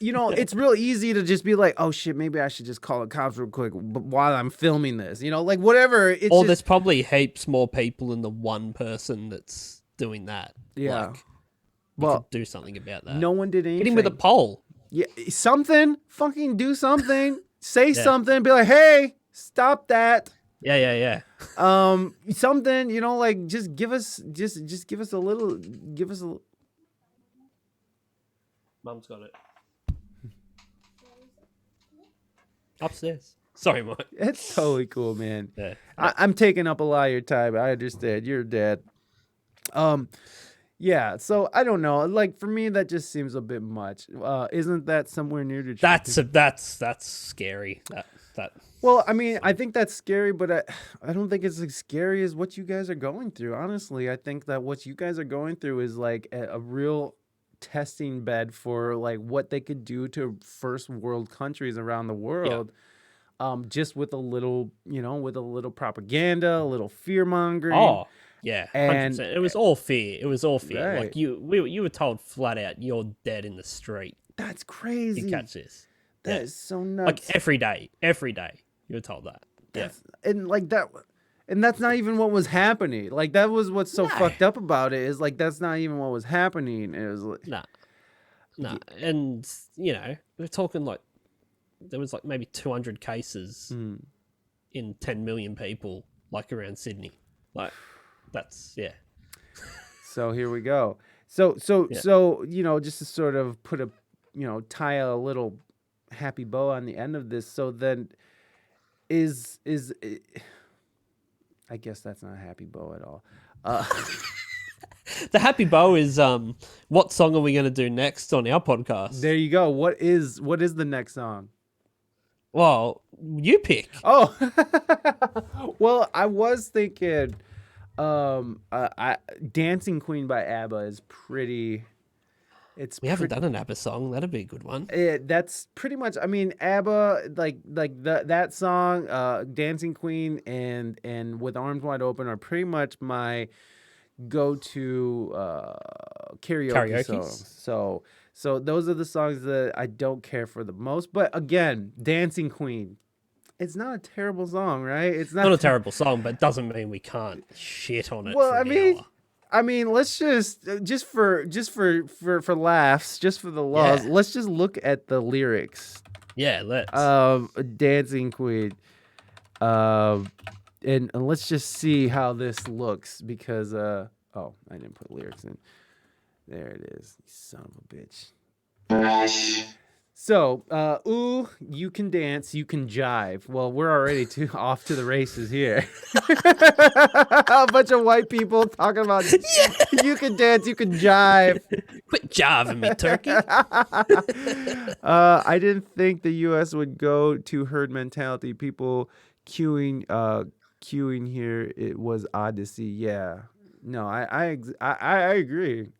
You know, it's real easy to just be like, oh shit, maybe I should just call the cops real quick while I'm filming this. You know, like whatever. It's Or just, there's probably heaps more people than the one person that's doing that. Yeah. Like, well, could do something about that. no one did anything. Hit him with a pole. Yeah, something. Fucking do something. Say something. Be like, hey, stop that. Yeah. Something. You know, like just give us a little. Mum's got it. Upstairs. Sorry, Mike. It's totally cool, man. Yeah. I'm taking up a lot of your time. I understand. You're dead. Yeah. So I don't know. Like for me, that just seems a bit much. Isn't that somewhere near to? That's scary. That. Well, I mean, I think that's scary, but I don't think it's as scary as what you guys are going through. Honestly, I think that what you guys are going through is like a real testing bed for like what they could do to first world countries around the world. Just with a little, you know, with a little propaganda, a little fear mongering. Oh, yeah, 100%. And It was all fear. Right. Like you were told flat out, you're dead in the street. That's crazy. You catch this. That is so nuts. Like every day, you were told that. And like that, and that's not even what was happening. Like that was what's so fucked up about it is like that's not even what was happening. It was like Nah. And you know, we're talking like there was like maybe 200 cases in 10 million people, like around Sydney. Like that's So here we go. So you know, just to sort of put a, you know, tie a little happy bow on the end of this. So then is I guess that's not a happy bow at all. The happy bow is what song are we going to do next on our podcast? There you go. What is the next song? Well, you pick. Oh, well, I was thinking, Dancing Queen by ABBA is pretty. We haven't done an ABBA song. That'd be a good one. That's pretty much. I mean, ABBA, like that song, Dancing Queen, and With Arms Wide Open are pretty much my go-to karaoke songs. So those are the songs that I don't care for the most. But again, Dancing Queen, it's not a terrible song, right? It's not a terrible song, but it doesn't mean we can't shit on it. Well, for an hour. I mean, let's just for laughs, just for the laws, let's just look at the lyrics. Yeah, let's. Dancing Queen. And let's just see how this looks because I didn't put lyrics in. There it is. You son of a bitch. So, ooh, you can dance, you can jive. Well, we're already off to the races here. A bunch of white people talking about you can dance, you can jive. Quit jiving me, turkey. I didn't think the U.S. would go to herd mentality. People queuing here. It was odd to see. Yeah. No, I agree.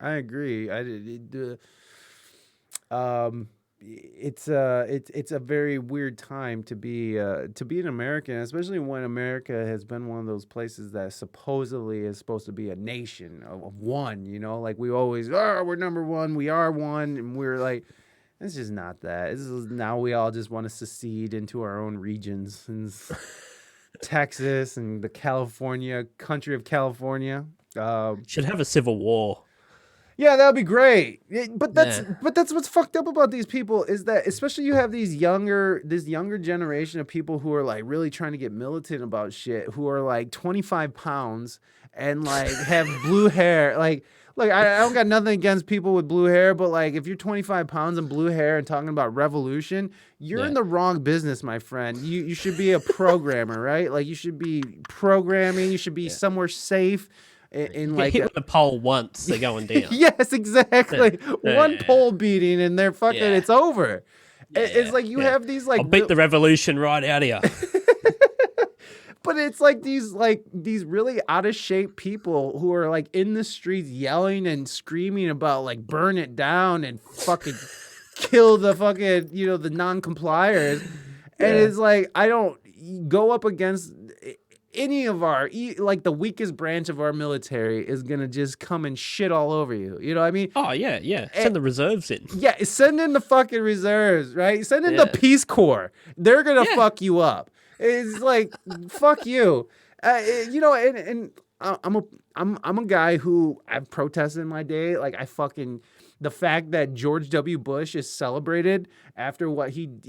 It's a very weird time to be an American, especially when America has been one of those places that supposedly is supposed to be a nation of one. You know, like we always we're number one, we are one, and we're like, it's just not that. This is now we all just want to secede into our own regions and Texas and the country of California. Should have a civil war. Yeah, that would be great. But that's what's fucked up about these people is that especially you have this younger generation of people who are like really trying to get militant about shit, who are like 25 pounds and like have blue hair. Like I don't got nothing against people with blue hair, but like if you're 25 pounds and blue hair and talking about revolution, you're in the wrong business, my friend. You should be a programmer, right? Like you should be programming. You should be somewhere safe. In like hit with a pole once, they're going down. Yes, exactly. One pole beating and they're fucking. It's over. It's like you have these like I'll beat the revolution right out of you. But it's like these really out of shape people who are like in the streets yelling and screaming about like burn it down and fucking kill the fucking, the non-compliers. And it's like, I don't go up against any of our, like the weakest branch of our military is going to just come and shit all over you. You know what I mean? Oh, yeah. Send the reserves in. Yeah, send in the fucking reserves, right? Send in the Peace Corps. They're going to fuck you up. It's like, fuck you. And I'm a guy who I've protested in my day. Like the fact that George W. Bush is celebrated after what he did.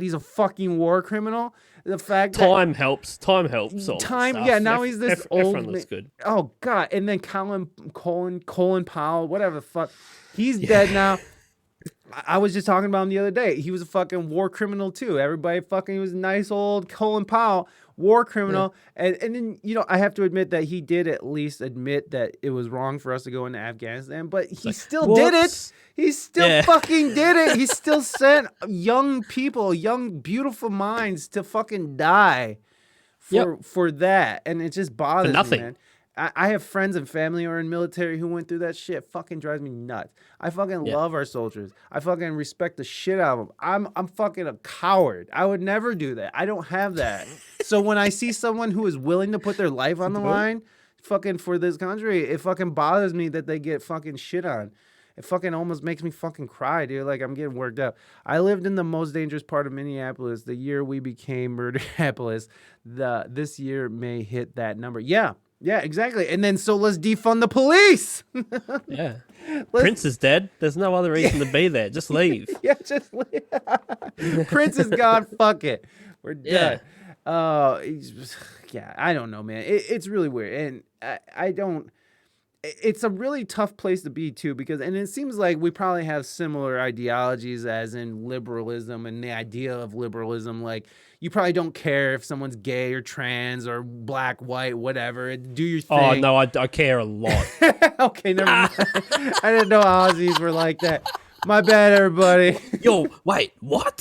He's a fucking war criminal. The fact time helps. All time, that stuff. yeah. Now he's this old. Everyone looks good. Oh God! And then Colin Powell, whatever the fuck, he's dead now. I was just talking about him the other day. He was a fucking war criminal too. Everybody fucking, he was nice old Colin Powell, war criminal. Yeah. And then, I have to admit that he did at least admit that it was wrong for us to go into Afghanistan, but he still did it. He still fucking did it. He still sent young people, young, beautiful minds to fucking die for that. And it just bothers me, man. I have friends and family who are in military who went through that shit. Fucking drives me nuts. I fucking love our soldiers. I fucking respect the shit out of them. I'm fucking a coward. I would never do that. I don't have that. So when I see someone who is willing to put their life on the line, fucking for this country, it fucking bothers me that they get fucking shit on. It fucking almost makes me fucking cry, dude. Like, I'm getting worked up. I lived in the most dangerous part of Minneapolis. The year we became Murderapolis, this year may hit that number. Yeah, exactly. And then so let's defund the police. Yeah. Prince is dead. There's no other reason to be there. Just leave. Just leave. Prince is gone. Fuck it. We're done. I don't know, man. It's really weird. And I don't... It's a really tough place to be, too, because... And it seems like we probably have similar ideologies as in liberalism and the idea of liberalism. Like... You probably don't care if someone's gay or trans or black, white, whatever. Do your thing. Oh, no, I care a lot. Okay, never mind. I didn't know Aussies were like that. My bad, everybody. Yo, wait, what?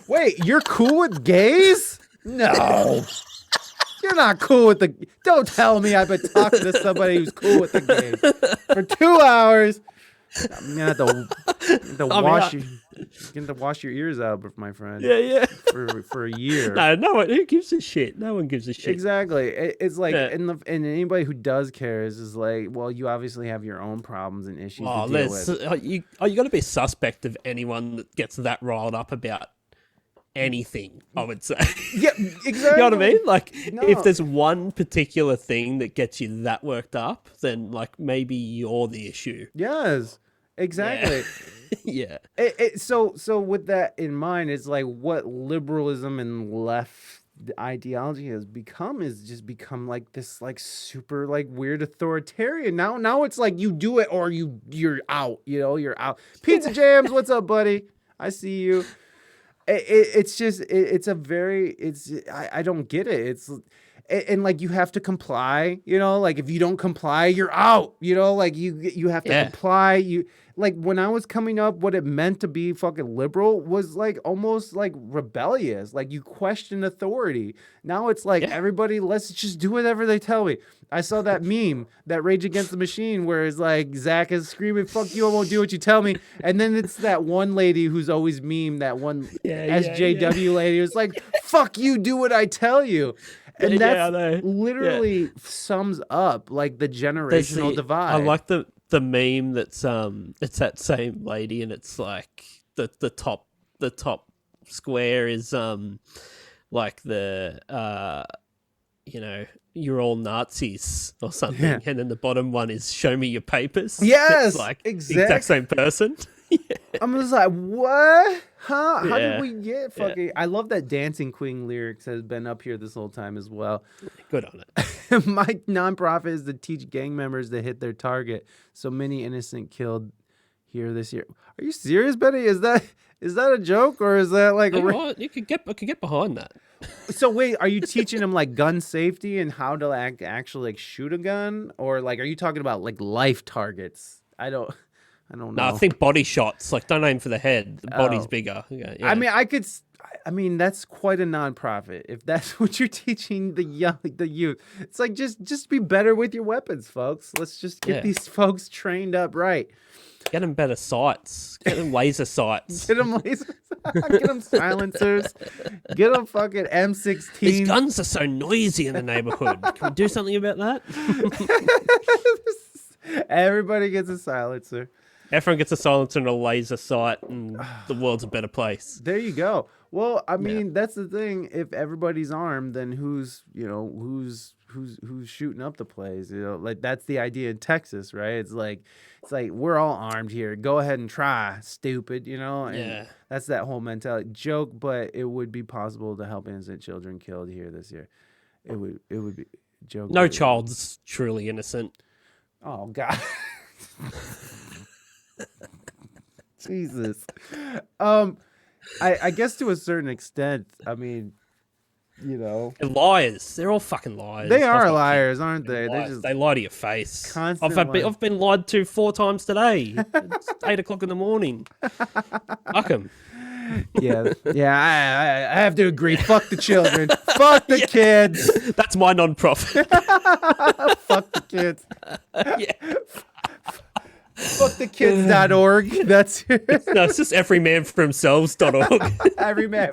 Wait, you're cool with gays? No. You're not cool with the... Don't tell me I've been talking to somebody who's cool with the gays. For 2 hours, I'm going to have to wash you. You're going to wash your ears out, my friend. Yeah. For a year. No one. Who gives a shit? No one gives a shit. Exactly. It's like, and anybody who does care is like, well, you obviously have your own problems and issues to deal with. You got to be suspect of anyone that gets that riled up about anything, I would say. Yeah, exactly. You know what I mean? Like, if there's one particular thing that gets you that worked up, then like maybe you're the issue. Yes. Exactly. Yeah. So with that in mind, it's like what liberalism and left ideology has become is just become like this like super like weird authoritarian. Now it's like you do it or you're out. You're out. Pizza Jams, what's up, buddy? I see you. I don't get it. And like you have to comply, like if you don't comply, you're out, like you have to comply. Like when I was coming up, what it meant to be fucking liberal was like almost like rebellious. Like you question authority. Now it's like everybody, let's just do whatever they tell me. I saw that meme, that Rage Against the Machine, where it's like Zach is screaming, "Fuck you, I won't do what you tell me." And then it's that one lady who's always meme, that one SJW lady who's like, "Fuck you, do what I tell you." And that literally sums up like the generational divide. I like the meme that's it's that same lady, and it's like the top square is like the you're all Nazis or something, and then the bottom one is show me your papers. Yes, it's like exactly. The exact same person. I'm just like, what? Huh? How did we get fucking... I love that Dancing Queen lyrics has been up here this whole time as well. Good on it. My nonprofit is to teach gang members to hit their target. So many innocent killed here this year. Are you serious, Betty? Is that a joke or is that like... I could get behind that. So wait, are you teaching them like gun safety and how to actually like shoot a gun? Or like, are you talking about like life targets? I don't I don't No, know. I think body shots. Like, don't aim for the head. The body's bigger. Yeah. I mean, that's quite a nonprofit. If that's what you're teaching the youth, it's like just be better with your weapons, folks. Let's just get these folks trained up right. Get them better sights. Get them laser sights. Get them lasers. Get them silencers. Get them fucking M16. These guns are so noisy in the neighborhood. Can we do something about that? Everybody gets a silencer. Everyone gets a silencer and a laser sight, and the world's a better place. There you go. Well, I mean, that's the thing. If everybody's armed, then who's shooting up the place? You know, like that's the idea in Texas, right? It's like we're all armed here. Go ahead and try, stupid. You know, and that's that whole mentality. Joke, but it would be possible to help innocent children killed here this year. It would be joke. No child's truly innocent. Oh God. Jesus. I guess to a certain extent, I mean, you know. They're liars. They're all fucking liars. They are liars, aren't they? They lie to your face. Constant I've been lied to 4 times today. It's 8 o'clock in the morning. Fuck them. Yeah. I have to agree. Fuck the children. Fuck the kids. That's my non-profit. Fuck the kids. Fuckthekids.org. That's No, it's just everymanforhimself.org. every man.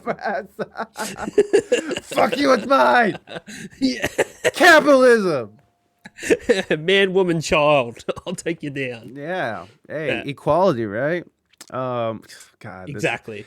Fuck you, it's mine. Yeah. Capitalism. Man, woman, child. I'll take you down. Yeah. Hey, equality, right? God. Exactly.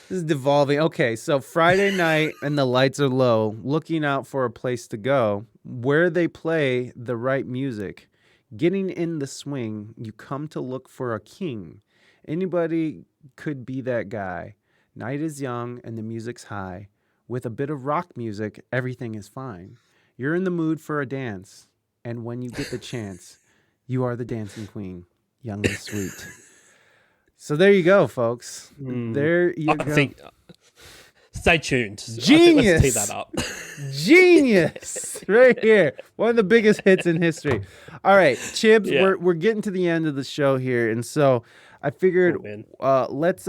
This is devolving. Okay, so Friday night and the lights are low, looking out for a place to go where they play the right music. Getting in the swing, you come to look for a king. Anybody could be that guy. Night is young and the music's high. With a bit of rock music, everything is fine. You're in the mood for a dance. And when you get the chance, you are the dancing queen, young and sweet. So there you go, folks. There you go. Stay tuned. Genius. Let's tee that up. Genius. Right here. One of the biggest hits in history. All right, Chibbs, we're getting to the end of the show here, and so I figured let's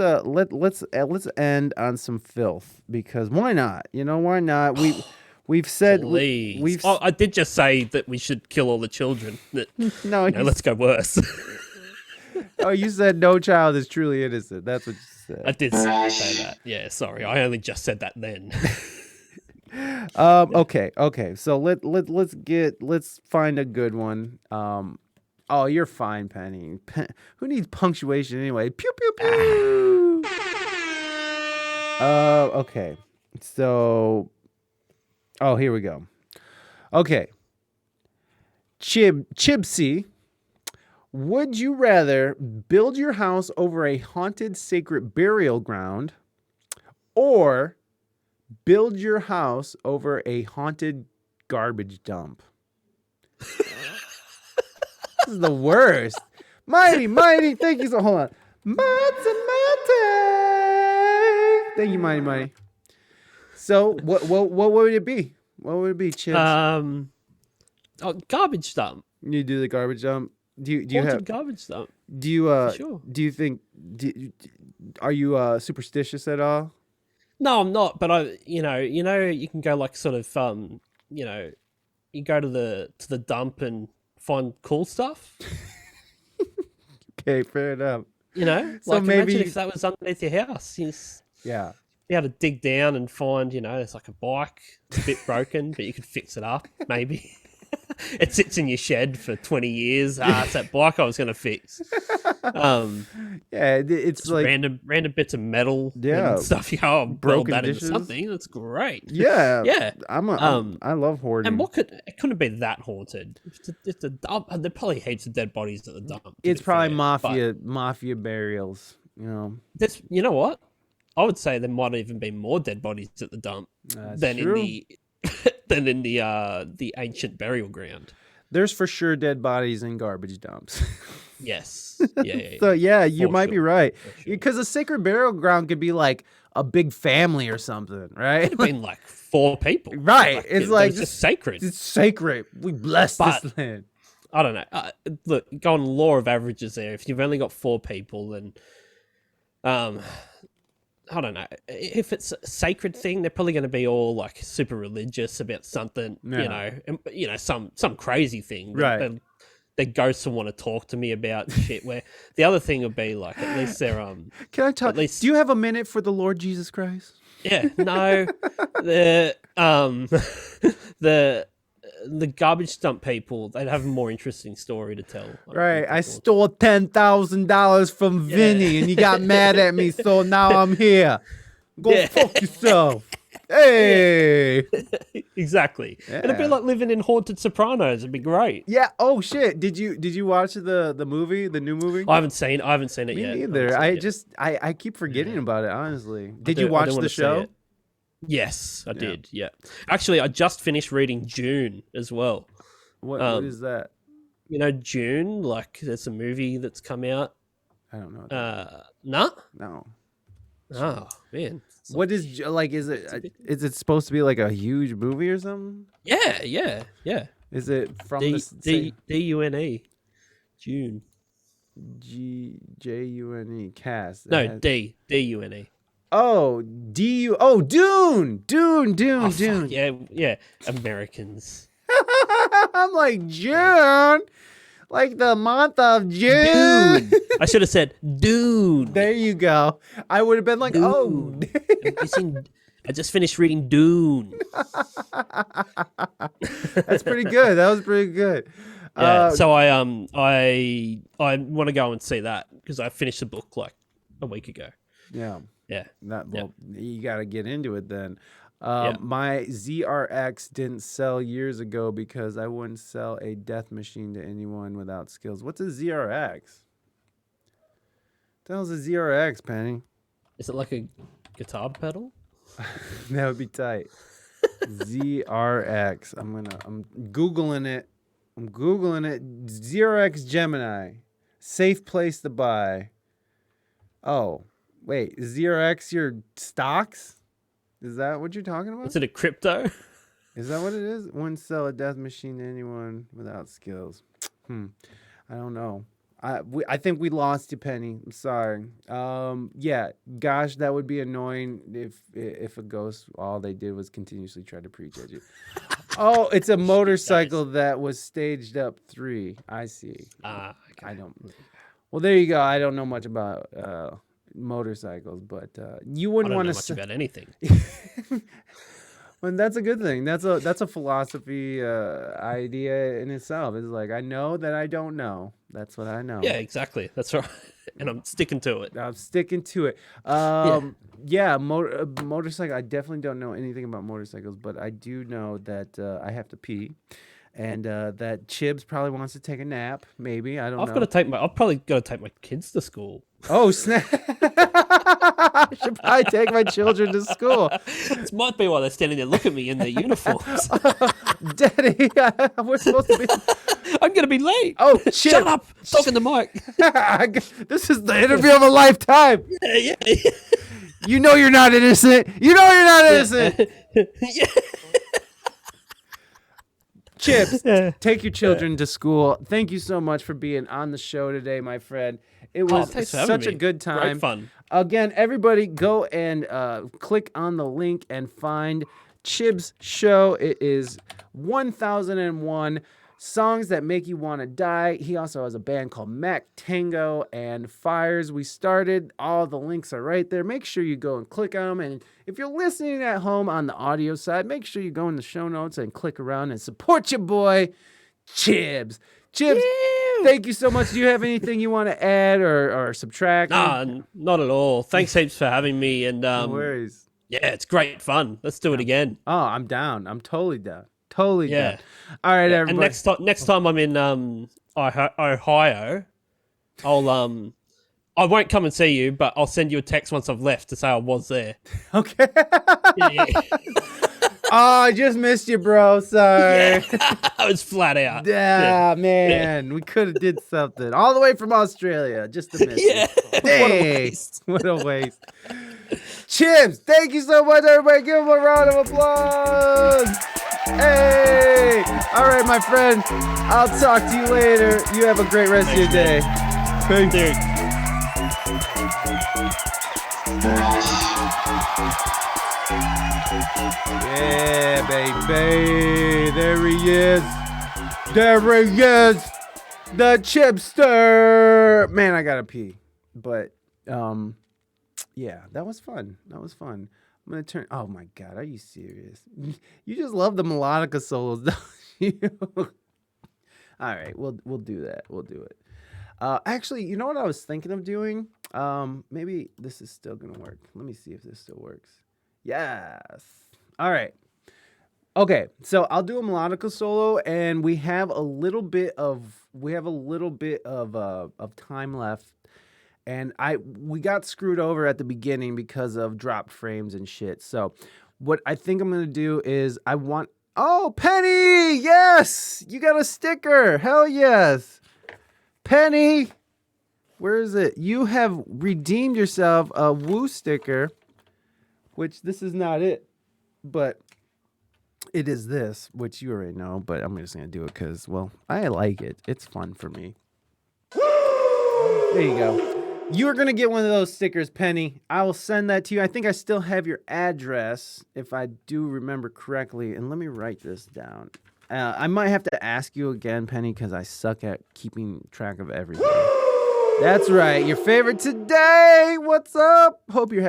end on some filth, because why not? You know, why not? We've said I did just say that we should kill all the children. No, let's go worse. Oh, you said no child is truly innocent. That's what you said. I did say that. Yeah, sorry. I only just said that then. Okay. So let's find a good one. Oh, you're fine, Penny. Who needs punctuation anyway? Pew pew pew. Okay. So, here we go. Okay. Chibbsy. Would you rather build your house over a haunted sacred burial ground, or build your house over a haunted garbage dump? This is the worst. Mighty, thank you so. Hold on. Mighty. Thank you, mighty. So, what would it be? What would it be, Chibbs? Garbage dump. You do the garbage dump. Do you have garbage dump? Do you sure. Do you think? Are you superstitious at all? No, I'm not. But you can go like sort of you go to the dump and find cool stuff. Okay, fair enough. So like, maybe imagine if that was underneath your house. Yeah. Be able to dig down and find, there's like a bike. It's a bit broken, but you could fix it up, maybe. It sits in your shed for 20 years. It's that bike I was going to fix. It's like random bits of metal and stuff. You go, broken that dishes. Into something. That's great. Yeah. I love hoarding. And it couldn't be that haunted. It's a dump. There are probably heaps of dead bodies at the dump. It's probably mafia burials. You know what? I would say there might even be more dead bodies at the dump than in the ancient burial ground. There's for sure dead bodies in garbage dumps. Yes. Yeah. So you might be right, because a sacred burial ground could be like a big family or something, right? It'd been like 4 people, right? It's like just sacred. It's sacred. We bless this land. I don't know. Look, go on law of averages there. If you've only got 4 people, then I don't know. If it's a sacred thing, they're probably going to be all like super religious about something, some crazy thing. Right. Their ghosts will want to talk to me about shit. Where the other thing would be like, at least they're Can I talk? At least, do you have a minute for the Lord Jesus Christ? Yeah. No. The garbage dump people, they'd have a more interesting story to tell. Right. I stole $10,000 from Vinny and you got mad at me, so now I'm here. Go fuck yourself. Hey. Exactly. Yeah. It'd be like living in Haunted Sopranos. It'd be great. Yeah. Oh shit. Did you watch the movie, the new movie? I haven't seen it Me yet. neither. I keep forgetting about it, honly. Did you I watch do the wanna see show? it. Yes, I did. Yeah. Actually, I just finished reading June as well. What is that? You know, June, like there's a movie that's come out. I don't know. Nah? No. Oh, man. What is like? Is it supposed to be like a huge movie or something? Yeah. Is it from D-U-N-E. June. J-U-N-E cast? No, D-U-N-E. Oh, Dune. Dune. Fuck, yeah. Americans. I'm like, June. Like the month of June. Dude. I should have said dude. There you go. I would have been like, Dune. oh. I just finished reading Dune. That's pretty good. That was pretty good. Yeah, so I want to go and see that because I finished the book like a week ago. Yeah. Yeah. You got to get into it then. My ZRX didn't sell years ago because I wouldn't sell a death machine to anyone without skills. What's a ZRX? What the hell's a ZRX, Penny? Is it like a guitar pedal? That would be tight. ZRX. I'm Googling it. ZRX Gemini. Safe place to buy. Oh, wait. Is ZRX your stocks? Is that what you're talking about? Is it a crypto? Is that what it is? Wouldn't sell a death machine to anyone without skills. I don't know. I think we lost you, Penny. I'm sorry. Yeah, gosh, that would be annoying if a ghost, all they did was continuously try to preach at you. Oh, it's a motorcycle that was staged up 3. I see. Okay. I don't. Well, there you go. I don't know much about motorcycles, but you wouldn't want to much about anything. Well, that's a good thing. That's a philosophy idea in itself. It's like, I know that I don't know. That's what I know. Yeah, exactly. That's right. And I'm sticking to it. I'm sticking to it. Motorcycle. I definitely don't know anything about motorcycles, but I do know that I have to pee. And that Chibbs probably wants to take a nap. Maybe, I don't know. I've probably got to take my kids to school. Oh, snap! I should probably take my children to school. This might be why they're standing there looking at me in their uniforms. Daddy, we're supposed to be. I'm gonna be late. Oh, shit! Shut up! Talking to Mike. This is the interview of a lifetime. Yeah. You know you're not innocent. Yeah. Chibbs, take your children to school. Thank you so much for being on the show today, my friend. It was such a good time. Great fun. Again, everybody go and click on the link and find Chibbs' show. It is 1001 Songs That Make You Want to Die. He also has a band called Mac Tango and Fires. We started. All the links are right there. Make sure you go and click on them. And if you're listening at home on the audio side, make sure you go in the show notes and click around and support your boy, Chibbs. Chibbs, thank you so much. Do you have anything you want to add or subtract? Nah, not at all. Thanks heaps for having me. And no worries. Yeah, it's great fun. Let's do it again. Oh, I'm down. I'm totally down. Totally down. All right, everybody. And next time I'm in Ohio, I won't come and see you, but I'll send you a text once I've left to say I was there. Okay. Yeah. Oh, I just missed you, bro. Sorry. Yeah. I was flat out. Yeah, man. We could have did something. All the way from Australia just to miss Yeah. you. Dang. What a waste. Chibbs, thank you so much, everybody. Give him a round of applause. Hey! All right, my friend. I'll talk to you later. You have a great rest of your day. Peace. Dude. Yeah, baby. There he is. There he is. The chipster. Man, I gotta pee. But, yeah, that was fun. That was fun. I'm gonna turn. Oh my God, are you serious? You just love the melodica solos, don't you? All right, we'll do that. We'll do it. Actually, you know what I was thinking of doing? Maybe this is still gonna work. Let me see if this still works. Yes. All right. Okay, so I'll do a melodica solo, and we have a little bit of time left. And we got screwed over at the beginning because of dropped frames and shit. So what I think I'm going to do is oh, Penny! Yes! You got a sticker! Hell yes! Penny! Where is it? You have redeemed yourself a Woo sticker, which this is not it, but it is this, which you already know, but I'm just going to do it because, well, I like it. It's fun for me. There you go. You're going to get one of those stickers, Penny. I will send that to you. I think I still have your address, if I do remember correctly. And let me write this down. I might have to ask you again, Penny, because I suck at keeping track of everything. That's right. Your favorite today. What's up? Hope you're